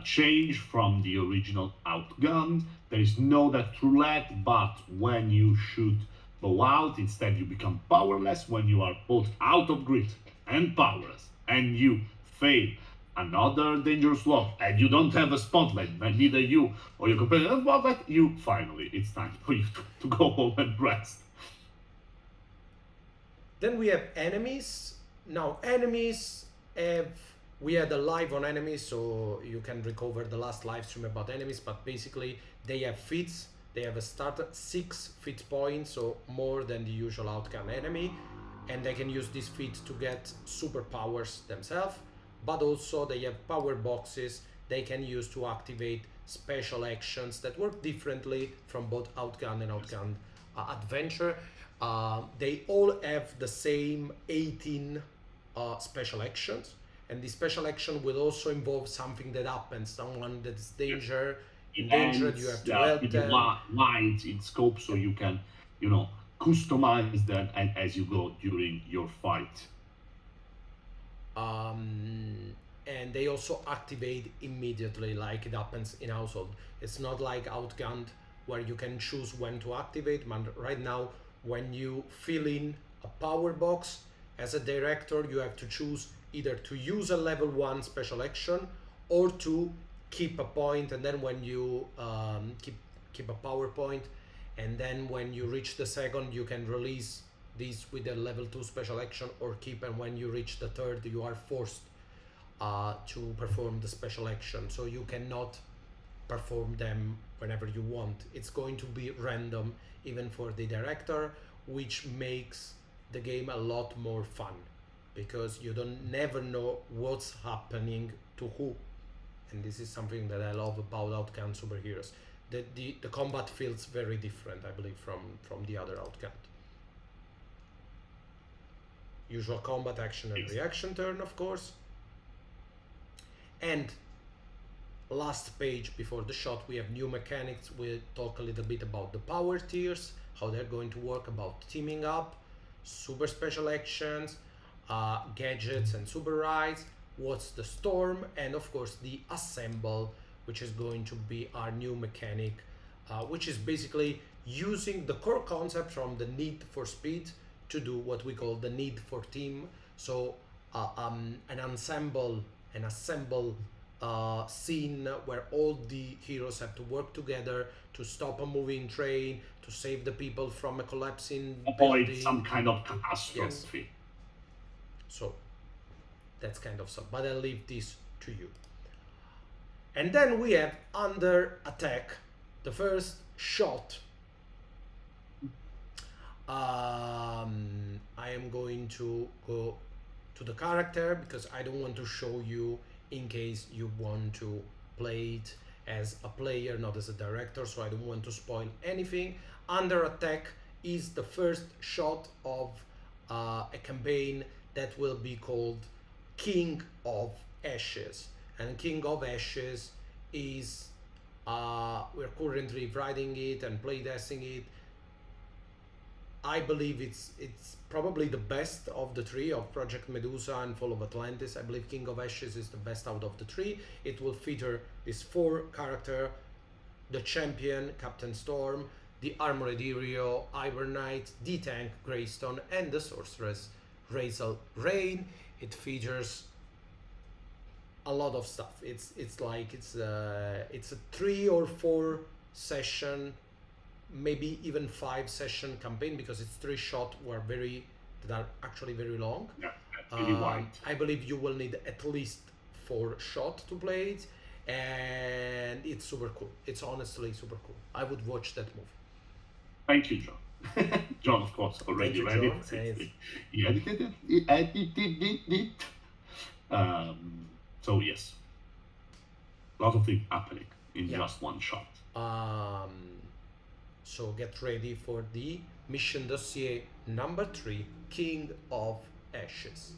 B: change from the original Outgunned. There is no death roulette, but when you shoot bow out, instead you become powerless when you are both out of grit and powerless, and you fail another dangerous law, and you don't have a spotlight, neither you or your companion have spotlight, it's time for you to go home and rest.
A: Then we have enemies. Now enemies we had a live on enemies, so you can recover the last live stream about enemies, but basically they have feats. They have a start 6 feat points, so more than the usual outcome enemy, and they can use this feat to get superpowers themselves, but also they have power boxes they can use to activate special actions that work differently from both Outgunned and Outgunned Adventure. They all have the same 18 special actions, and the special action will also involve something that happens, someone that is endangered, you have to help them.
B: Wide in scope, so you can, customize them as you go during your fight.
A: And they also activate immediately, like it happens in Household. It's not like Outgunned where you can choose when to activate. But right now, when you fill in a power box, as a director, you have to choose either to use a level 1 special action or to keep a point, and then when you keep a power point, and then when you reach the second, you can release this with a level 2 special action or keep, and when you reach the third, you are forced to perform the special action. So you cannot perform them whenever you want. It's going to be random even for the director, which makes the game a lot more fun because you don't never know what's happening to who. And this is something that I love about Outgunned Superheroes. The combat feels very different, I believe, from the other Outgunned. Usual combat, action and reaction turn, of course. And last page before the shot, we have new mechanics. We'll talk a little bit about the power tiers, how they're going to work, about teaming up, super special actions, gadgets and super rides, what's the storm, and of course the assemble, which is going to be our new mechanic, which is basically using the core concept from the Need for Speed to do what we call the Need for Team. So an assemble scene where all the heroes have to work together to stop a moving train, to save the people from a collapsing
B: avoid
A: building.
B: some kind of catastrophe.
A: Yes. So that's kind of stuff, but I'll leave this to you. And then we have under attack, the first shot. I am going to go to the character because I don't want to show you in case you want to play it as a player, not as a director, so I don't want to spoil anything. Under attack is the first shot of a campaign that will be called King of Ashes. And King of Ashes is we're currently writing it and playtesting it. I believe it's probably the best of the three, of Project Medusa and Fall of Atlantis. I believe King of Ashes is the best out of the three. It will feature these four characters: the champion, Captain Storm, the armored hero, Iron Knight, the tank, Greystone, and the sorceress, Razel Rain. It features a lot of stuff. It's a 3 or 4 session, maybe even 5 session campaign, because it's 3 shots that are actually very long.
B: Yeah, really wide.
A: I believe you will need at least 4 shots to play it, and it's super cool. It's honestly super cool. I would watch that movie.
B: Thank you, John. John, of course, already read it. He edited it. So yes, a lot of things happening in just one shot.
A: So get ready for the mission dossier number 3, King of Ashes.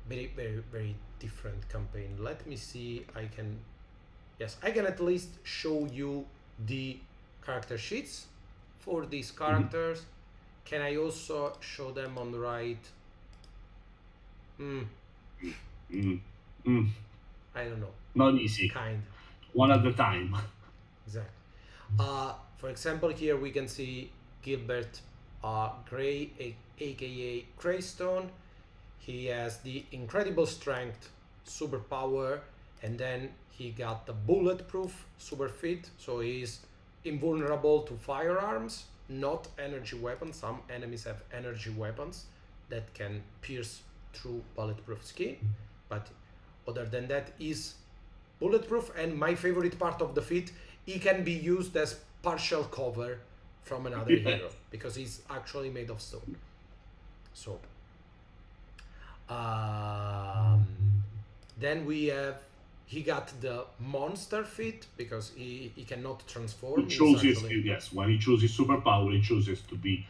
A: Very, very, very different campaign. Let me see. I can at least show you the character sheets for these characters. Can I also show them on the right? I don't know.
B: Not easy.
A: Kind.
B: One at a time.
A: Exactly. For example, here we can see Gilbert Gray, aka Greystone. He has the incredible strength, superpower, and then he got the bulletproof super fit, so he's invulnerable to firearms, not energy weapons. Some enemies have energy weapons that can pierce through bulletproof skin, but other than that, is bulletproof. And my favorite part of the fit, he can be used as partial cover from another hero because he's actually made of stone. So then he got the monster fit because he cannot transform.
B: He chooses when he chooses superpower, he chooses to be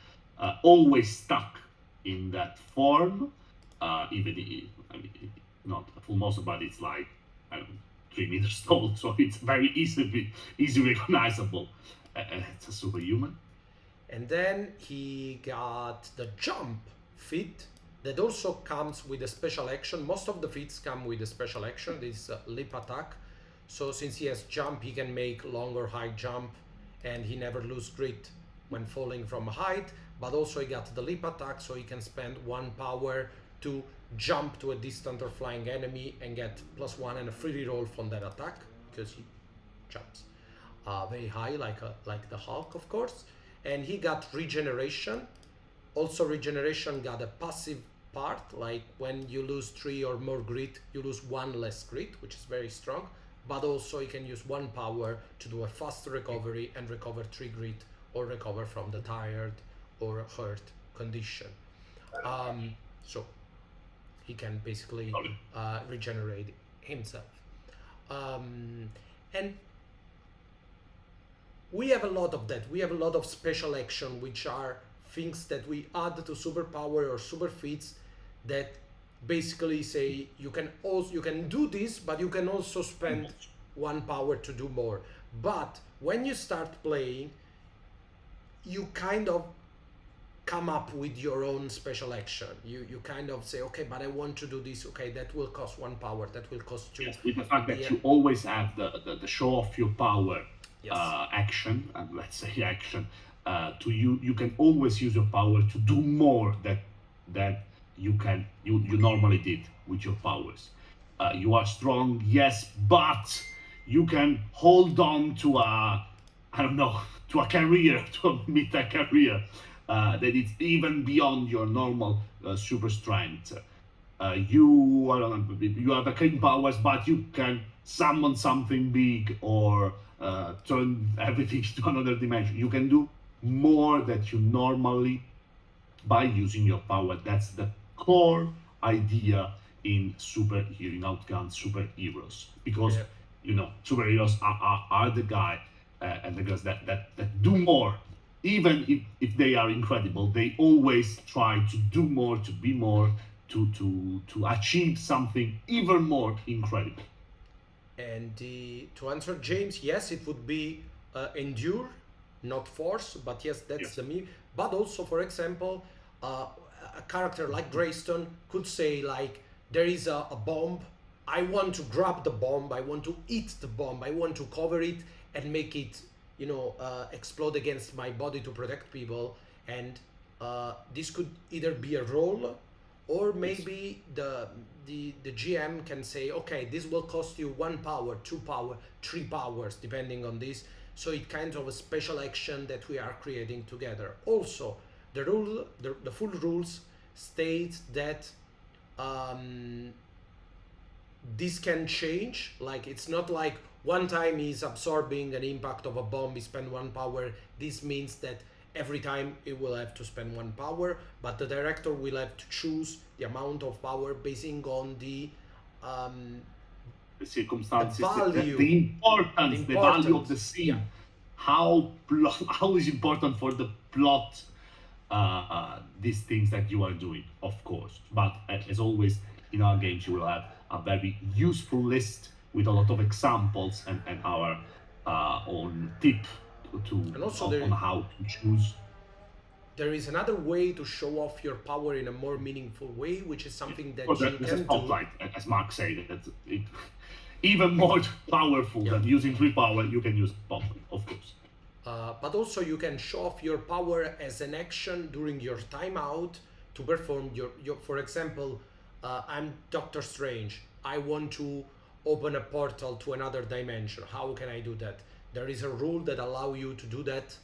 B: always stuck in that form. Not a full monster, but it's like 3 meters tall, so it's very easy recognizable. It's a superhuman. And
A: then he got the jump fit that also comes with a special action. Most of the fits come with a special action. This leap attack. So since he has jump, he can make long or high jump, and he never lose grit when falling from a height. But also he got the leap attack, so he can spend 1 power to jump to a distant or flying enemy and get +1 and a free reroll from that attack because he jumps very high, like the Hulk, of course. And he got regeneration. Also, regeneration got a passive part, like when you lose 3 or more grit, you lose 1 less grit, which is very strong. But also you can use 1 power to do a fast recovery and recover 3 grit, or recover from the tired or hurt condition. So he can basically regenerate himself. And we have a lot of that. We have a lot of special action, which are things that we add to superpower or super feats that basically say you can do this, but you can also spend 1 power to do more. But when you start playing, you kind of come up with your own special action. You kind of say, okay, but I want to do this. Okay, that will cost 1 power. That will cost 2.
B: Yes, with the fact that you always have the show of your power action, and let's say action, to you can always use your power to do more that you normally did with your powers. You are strong, yes, but you can hold on to to a career, to a meta career that is even beyond your normal super strength. You have a king powers, but you can summon something big or turn everything to another dimension. You can do more that you normally by using your power. That's the core idea in Outgunned Superheroes, because superheroes are the guy and the girls that do more. Even if they are incredible, they always try to do more, to be more, to achieve something even more incredible.
A: And to answer James, yes, it would be endure, not force, but yes, that's the me. But also, for example, a character like Greystone could say, like, there is a bomb, I want to grab the bomb, I want to eat the bomb, I want to cover it and make it, explode against my body to protect people. And this could either be a role, or maybe the GM can say, okay, this will cost you 1 power, 2 power, 3 powers, depending on this. So it kind of a special action that we are creating together. Also, the full rules state that this can change. Like, it's not like one time he's absorbing an impact of a bomb, he spend 1 power. This means that every time it will have to spend 1 power, but the director will have to choose the amount of power basing on the
B: circumstances,
A: the value,
B: the importance, the value of the scene.
A: Yeah.
B: How is important for the plot these things that you are doing, of course. But as always in our games, you will have a very useful list with a lot of examples and our own tip on how to choose.
A: There is another way to show off your power in a more meaningful way, which is something that you
B: there's
A: can
B: a spotlight, as Mark said. Even more powerful than using free power, you can use spotlight, of course.
A: But also you can show off your power as an action during your timeout to perform your for example, I'm Doctor Strange. I want to open a portal to another dimension. How can I do that? There is a rule that allow you to do that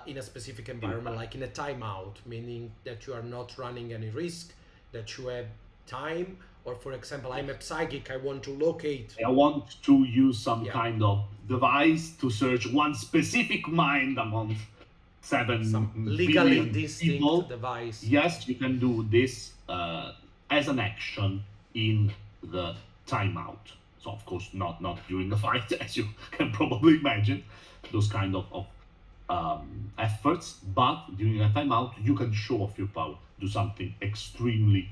A: in a specific environment, like in a timeout, meaning that you are not running any risk, that you have time. Or for example, I'm a psychic, I want to locate.
B: I want to use some kind of device to search one specific mind among 7
A: legally
B: billion
A: distinct
B: people.
A: Device.
B: Yes, you can do this as an action in the timeout. So of course not during the fight, as you can probably imagine, those kind of efforts, but during a timeout you can show off your power, do something extremely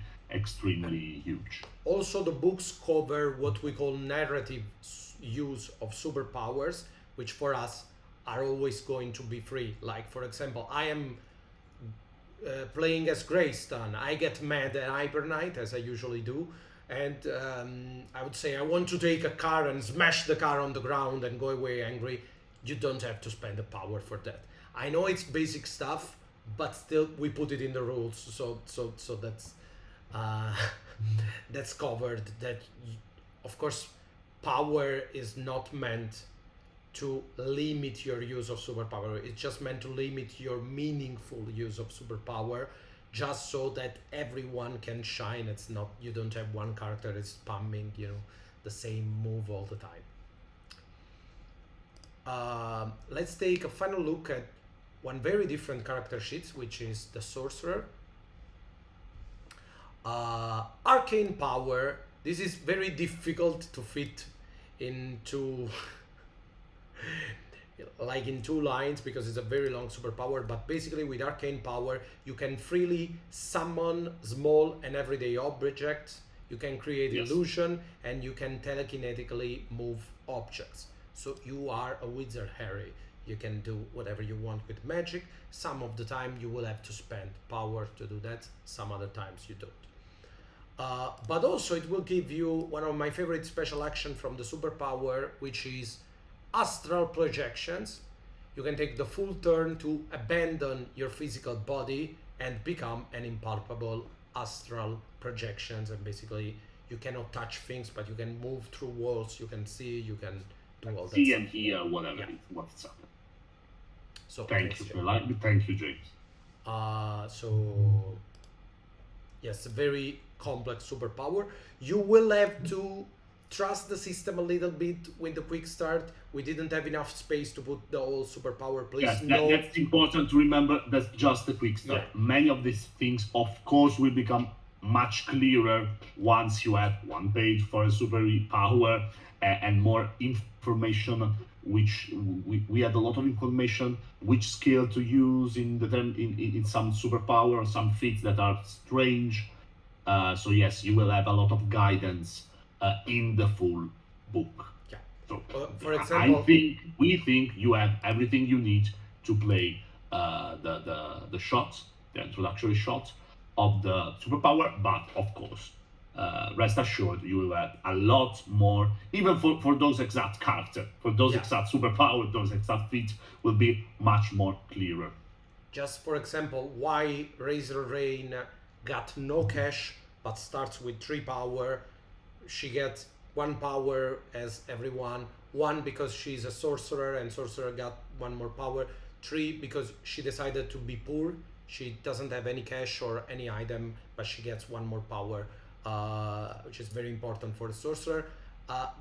B: huge.
A: Also, the books cover what we call narrative use of superpowers, which for us are always going to be free. Like, for example, I am playing as Greystone. I get mad at Hyper Knight, as I usually do, and I would say I want to take a car and smash the car on the ground and go away angry. You don't have to spend the power for that. I know it's basic stuff, but still we put it in the rules, so that's that's covered. That, of course, power is not meant to limit your use of superpower. It's just meant to limit your meaningful use of superpower, just so that everyone can shine. It's not, you don't have one character that's spamming, you know, the same move all the time. Let's take a final look at one very different character sheet, which is the Sorcerer. Arcane power. This is very difficult to fit into like in 2 lines because it's a very long superpower, but basically with arcane power you can freely summon small and everyday objects, you can create illusion, and you can telekinetically move objects. So you are a wizard, Harry. You can do whatever you want with magic. Some of the time you will have to spend power to do that, some other times you don't. But also it will give you one of my favorite special action from the superpower, which is astral projections. You can take the full turn to abandon your physical body and become an impalpable astral projections, and basically you cannot touch things, but you can move through walls, you can see, you can do all that
B: see
A: stuff.
B: and hear whatever what's happening.
A: So
B: Thank you, James.
A: So yes, a very complex superpower. You will have to trust the system a little bit with the quick start. We didn't have enough space to put the whole superpower. Please
B: that's important to remember. That's just the quick start. Many of these things, of course, will become much clearer once you have 1 page for a superpower and more information. Which we had a lot of information, which skill to use in some superpower or some feats that are strange. So yes, you will have a lot of guidance in the full book.
A: Yeah.
B: So
A: for example,
B: we think you have everything you need to play the shots, the introductory shots of the superpower. But of course, rest assured, you will have a lot more, even for those exact characters, for those exact superpower, those exact feats will be much more clearer.
A: Just for example, why Razor Rain got no cash but starts with 3 power. She gets 1 power as everyone. 1 because she's a sorcerer and sorcerer got 1 more power. 3 because she decided to be poor. She doesn't have any cash or any item, but she gets 1 more power, which is very important for the sorcerer.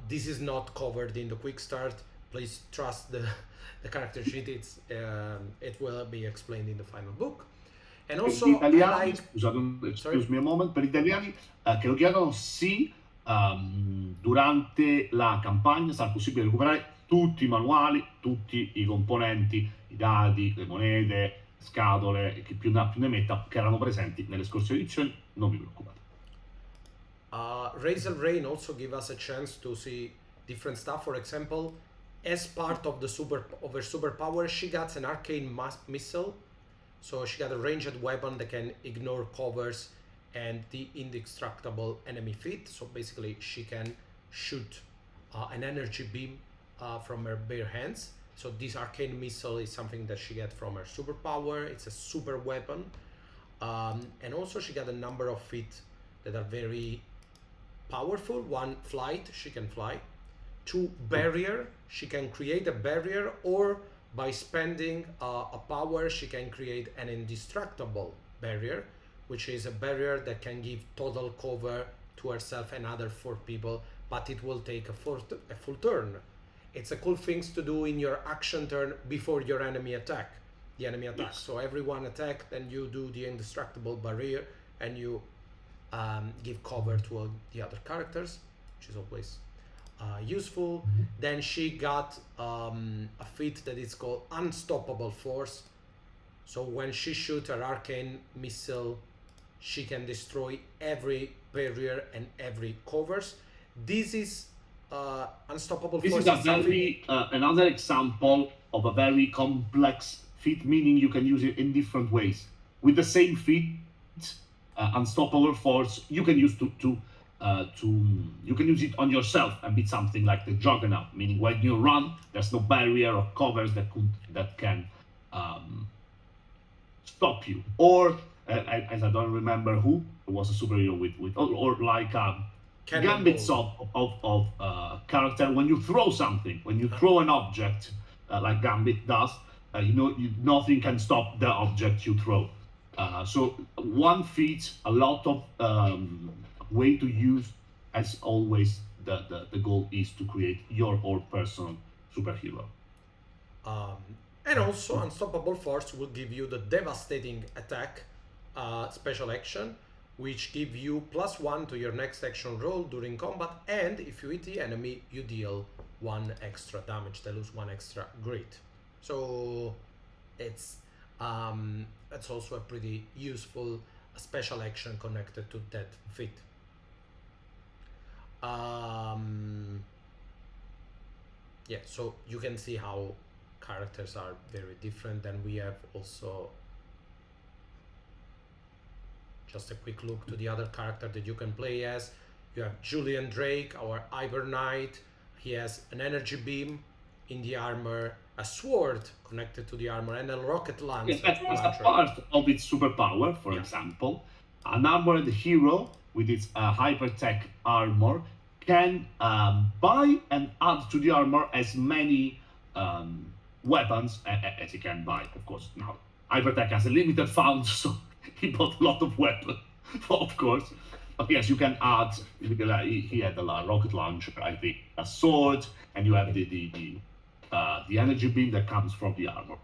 A: This is not covered in the quick start. Please trust the character sheet. It will be explained in the final book. And also,
B: italiani, excuse me a moment, per gli italiani che lo chiedono, sì, durante la campagna sarà possibile recuperare tutti i manuali, tutti i componenti, i dadi, le monete, scatole, che più ne ha più ne metta, che erano presenti nelle scorse edizioni. Non vi preoccupate.
A: Razor Rain also give us a chance to see different stuff. For example, as part of her superpower, she got an arcane missile. So she got a ranged weapon that can ignore covers and the indestructible enemy feat. So basically she can shoot an energy beam from her bare hands. So this arcane missile is something that she gets from her superpower. It's a super weapon. And also she got a number of feats that are very powerful. 1, flight, she can fly. 2, barrier, she can create a barrier, or by spending a power, she can create an indestructible barrier, which is a barrier that can give total cover to herself and other 4 people, but it will take a full turn. It's a cool thing to do in your action turn before your enemy attack. The enemy attacks. So everyone attack, then you do the indestructible barrier, and you give cover to the other characters, which is always useful. Then she got a feat that is called Unstoppable Force. So when she shoots her arcane missile, she can destroy every barrier and every covers. This is Unstoppable Force.
B: This is a very another example of a very complex feat, meaning you can use it in different ways. With the same feat, Unstoppable Force, you can use you can use it on yourself and beat something like the Juggernaut, meaning when you run, there's no barrier or covers that can stop you. Or as I don't remember who was a superhero with or like gambits of character. When you throw something, when you throw an object like Gambit does, nothing can stop the object you throw. So one feat, a lot of way to use. As always, the goal is to create your own personal superhero.
A: Um, and also, Unstoppable Force will give you the devastating attack special action, which give you +1 to your next action roll during combat, and if you hit the enemy, you deal 1 extra damage. They lose 1 extra grit. So it's that's also a pretty useful special action connected to that feat. Yeah, so you can see how characters are very different. Then we have also just a quick look to the other character that you can play as. You have Julian Drake, our Iber Knight. He has an energy beam in the armor, a sword connected to the armor, and a rocket launcher.
B: Yes, that's a part of its superpower, for example. An armored hero with its hypertech armor can buy and add to the armor as many weapons as he can buy. Of course, now hypertech has a limited funds, so he bought a lot of weapons, of course. But yes, you can add. He had a rocket launcher, I think, a sword, and you have the energy beam that comes from the armor.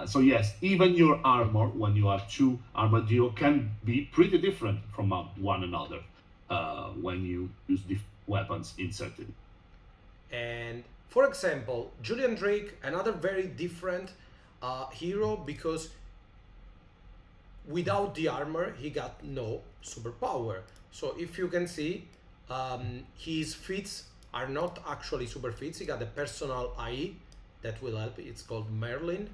B: So yes, even your armor, when you have 2 armored hero, can be pretty different from one another when you use the weapons inserted.
A: And for example, Julian Drake, another very different hero, because without the armor, he got no superpower. So if you can see, his feats are not actually super feats. He got a personal IE that will help. It's called Merlin.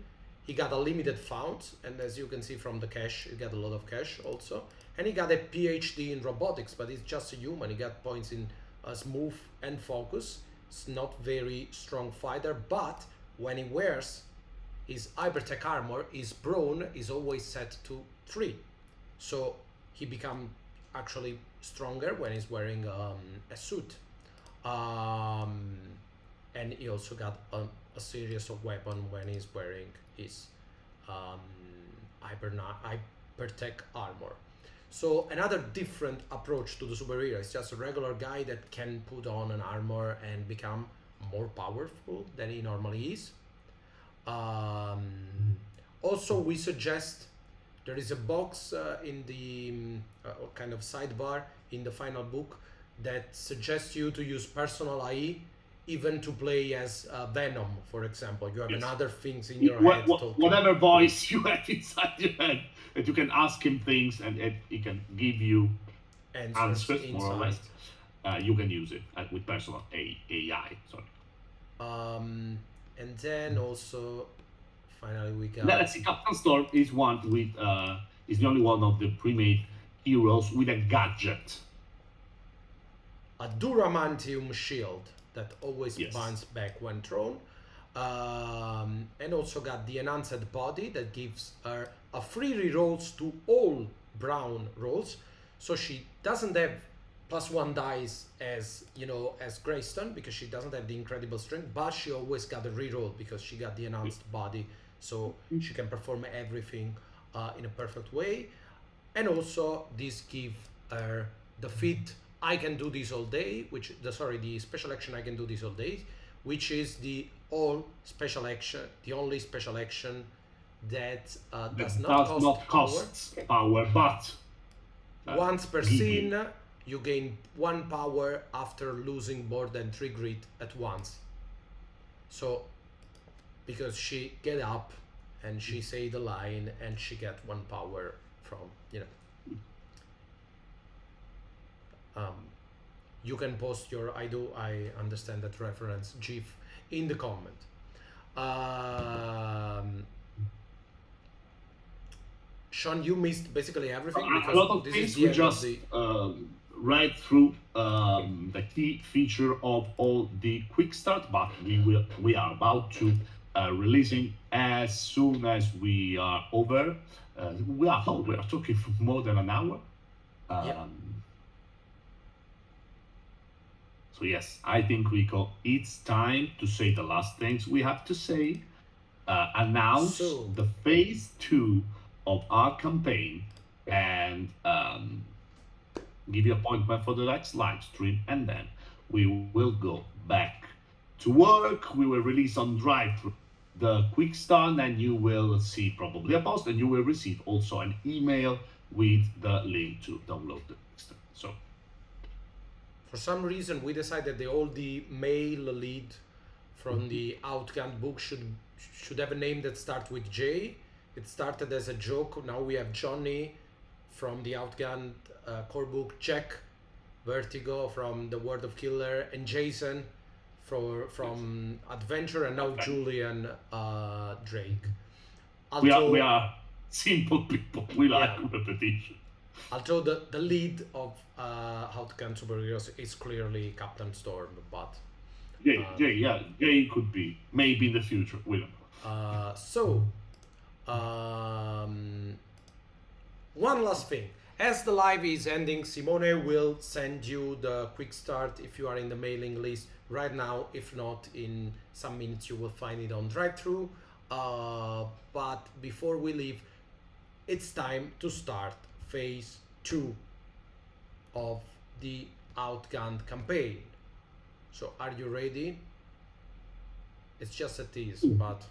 A: He got a limited funds, and as you can see from the cash, he got a lot of cash also. And he got a PhD in robotics, but he's just a human. He got points in smooth and focus. It's not very strong fighter, but when he wears his hypertech armor, his brawn is always set to 3. So he become actually stronger when he's wearing a suit. And he also got a series of weapon when he's wearing his hypertech armor. So another different approach to the superhero is just a regular guy that can put on an armor and become more powerful than he normally is. Also, we suggest there is a box in the kind of sidebar in the final book that suggests you to use personal IE, even to play as Venom, for example. You have another things in your head.
B: Whatever voice you have inside your head, that you can ask him things and he can give you answers more or less. You can use it with personal AI. Sorry.
A: And then also, finally, we got.
B: Let's see. Captain Storm is one with is the only one of the pre-made heroes with a gadget.
A: A Duramantium shield that always bounces back when thrown. And also got the enhanced body that gives her a free rerolls to all brown rolls. So she doesn't have +1 dice as as Greystone, because she doesn't have the incredible strength, but she always got a reroll because she got the enhanced body, so she can perform everything in a perfect way. And also this give her the feat I can do this all day, which the special action I can do this all day, which is the only special action that does not cost
B: power, but
A: once per scene you gain 1 power after losing more than 3 grit at once. So because she get up and she say the line and she get 1 power from you can post your I understand that reference GIF in the comment. Sean, you missed basically everything because
B: a lot of
A: this
B: things
A: is the
B: we
A: end
B: just
A: of the
B: right through the key feature of all the Quickstart, but we are about to releasing as soon as we are over. We are talking for more than an hour. So yes, I think, Rico, it's time to say the last things we have to say. Announce the phase 2 of our campaign and give you appointment for the next live stream, and then we will go back to work. We will release on drive the Quickstart, and you will see probably a post, and you will receive also an email with the link to download the Quickstart. So
A: For some reason, we decided the male lead from the Outgunned book should have a name that starts with J. It started as a joke. Now we have Johnny from the Outgunned core book, Jack Vertigo from the World of Killer, and Jason from Adventure, and now Julian Drake.
B: we are simple people. We like repetition.
A: Although the lead of Outgunned Superheroes is clearly Captain Storm, but
B: Jay could be maybe in the future. We don't know.
A: One last thing. As the live is ending, Simone will send you the quick start if you are in the mailing list right now. If not, in some minutes you will find it on drive-thru. But before we leave, it's time to start phase 2 of the Outgunned campaign. So are you ready? It's just a tease, but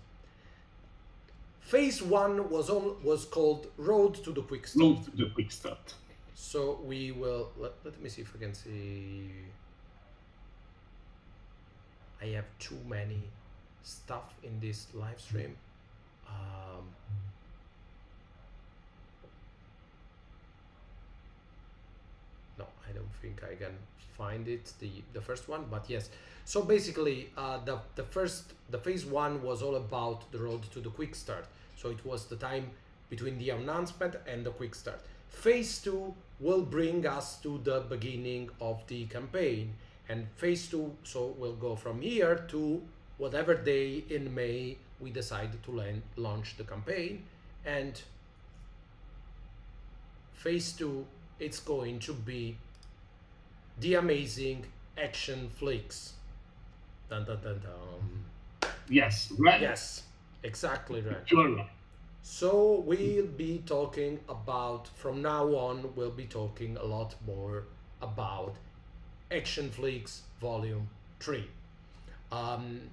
A: phase 1 was called Road to the Quickstart.
B: Road to the Quickstart.
A: So we will let me see if I can see. I have too many stuff in this live stream. No, I don't think I can find it, the first one, but yes. So basically, the phase 1 was all about the road to the quick start. So it was the time between the announcement and the quick start. Phase 2 will bring us to the beginning of the campaign, and phase 2 so will go from here to whatever day in May we decide to launch the campaign. And phase 2, it's going to be the amazing action flicks. Dun, dun, dun, dun.
B: Yes, right?
A: Yes, exactly right.
B: You're right.
A: So we'll be talking about, from now on, we'll be talking a lot more about Action Flicks Volume 3. And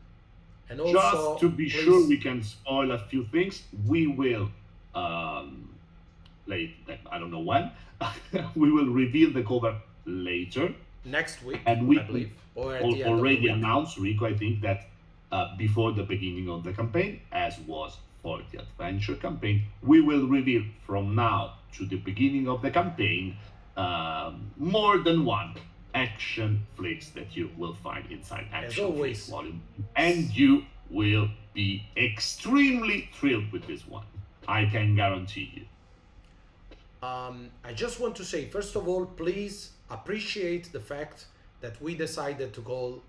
A: also,
B: just to be sure we can spoil a few things, we will, late, I don't know when, we will reveal the cover later.
A: Next week,
B: and we
A: I believe. Or at the end
B: already
A: of the week.
B: announced, Rico, I think, that before the beginning of the campaign, as was for the adventure campaign, we will reveal from now to the beginning of the campaign more than one action flicks that you will find inside Action Flicks Volume. And you will be extremely thrilled with this one. I can guarantee you.
A: I just want to say, first of all, please appreciate the fact that we decided to call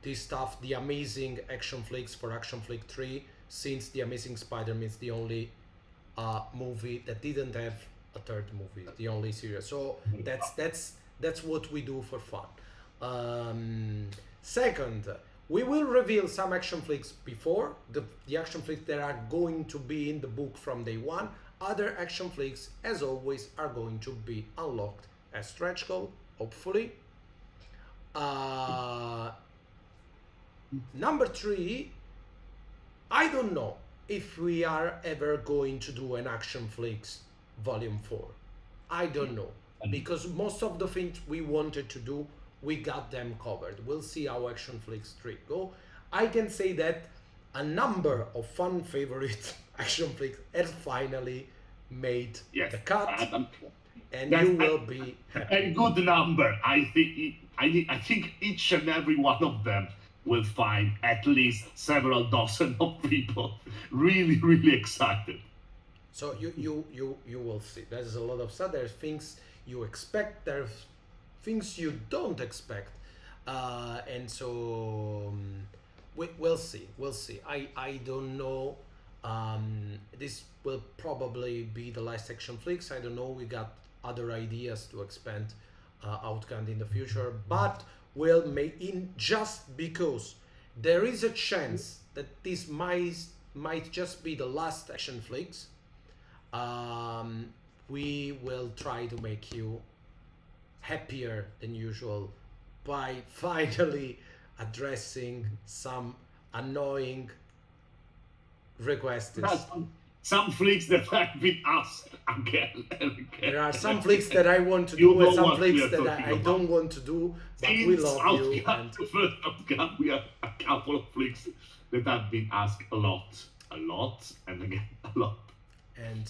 A: this stuff the Amazing Action Flicks for Action Flick 3, since The Amazing Spider-Man is the only movie that didn't have a third movie, the only series. So that's what we do for fun. Second, we will reveal some action flicks before the action flicks that are going to be in the book from day one. Other action flicks, as always, are going to be unlocked as stretch goal, hopefully. Number 3, I don't know if we are ever going to do an Action Flicks Volume 4. I don't know, because most of the things we wanted to do, we got them covered. We'll see how Action Flicks 3 go. I can say that a number of fan favorite action flicks has finally made the cut, and you will be happy.
B: A good number. I think each and every one of them will find at least several dozen of people really, really excited.
A: So you will see. There's a lot of stuff. There's things you expect. There's things you don't expect, and so we'll see. We'll see. I don't know. This will probably be the last action flicks. I don't know. We got other ideas to expand Outgunned in the future, but we'll make in just because there is a chance that this might just be the last action flicks. We will try to make you happier than usual by finally addressing some annoying requests.
B: Some flicks that have been asked again and again.
A: There are some flicks that I want to do and some flicks that I don't want to do, but we love you. And
B: the first Outgunned, we have a couple of flicks that have been asked a lot, and again, a lot.
A: And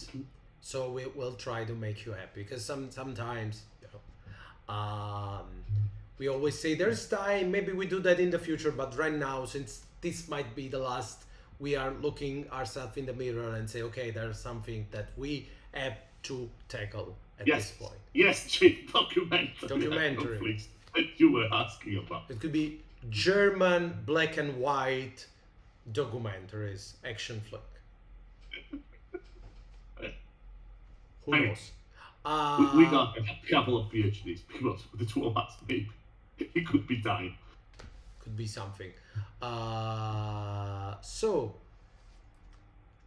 A: so we will try to make you happy, because sometimes, you know, we always say there's time, maybe we do that in the future, but right now, since this might be the last, we are looking ourselves in the mirror and say, okay, there's something that we have to tackle at this point.
B: Yes, Jake, documentary
A: Documentary.
B: that you were asking about.
A: It could be German black and white documentaries, action flick. Who knows?
B: We got a couple of PhDs because the two of us, maybe it could be time.
A: Could be something. So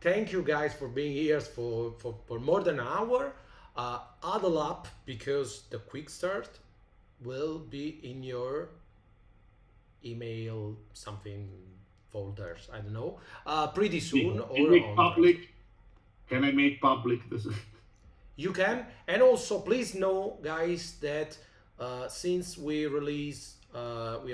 A: thank you guys for being here for more than an hour. Huddle up, because the Quickstart will be in your email something folders. I don't know. Pretty soon.
B: Can I make public this?
A: You can. And also, please know, guys, that since we are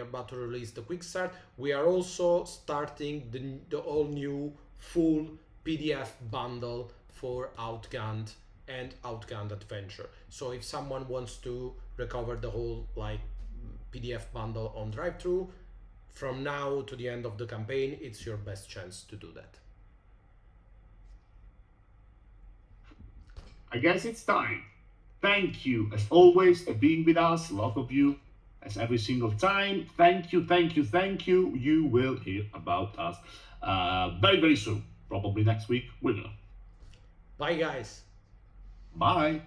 A: about to release the Quickstart, we are also starting the all new full PDF bundle for Outgunned and Outgunned Adventure. So if someone wants to recover the whole PDF bundle on drive-thru, from now to the end of the campaign, it's your best chance to do that.
B: I guess it's time. Thank you, as always, for being with us. A lot of you, as every single time. Thank you, thank you, thank you. You will hear about us very, very soon. Probably next week. We will.
A: Bye, guys.
B: Bye.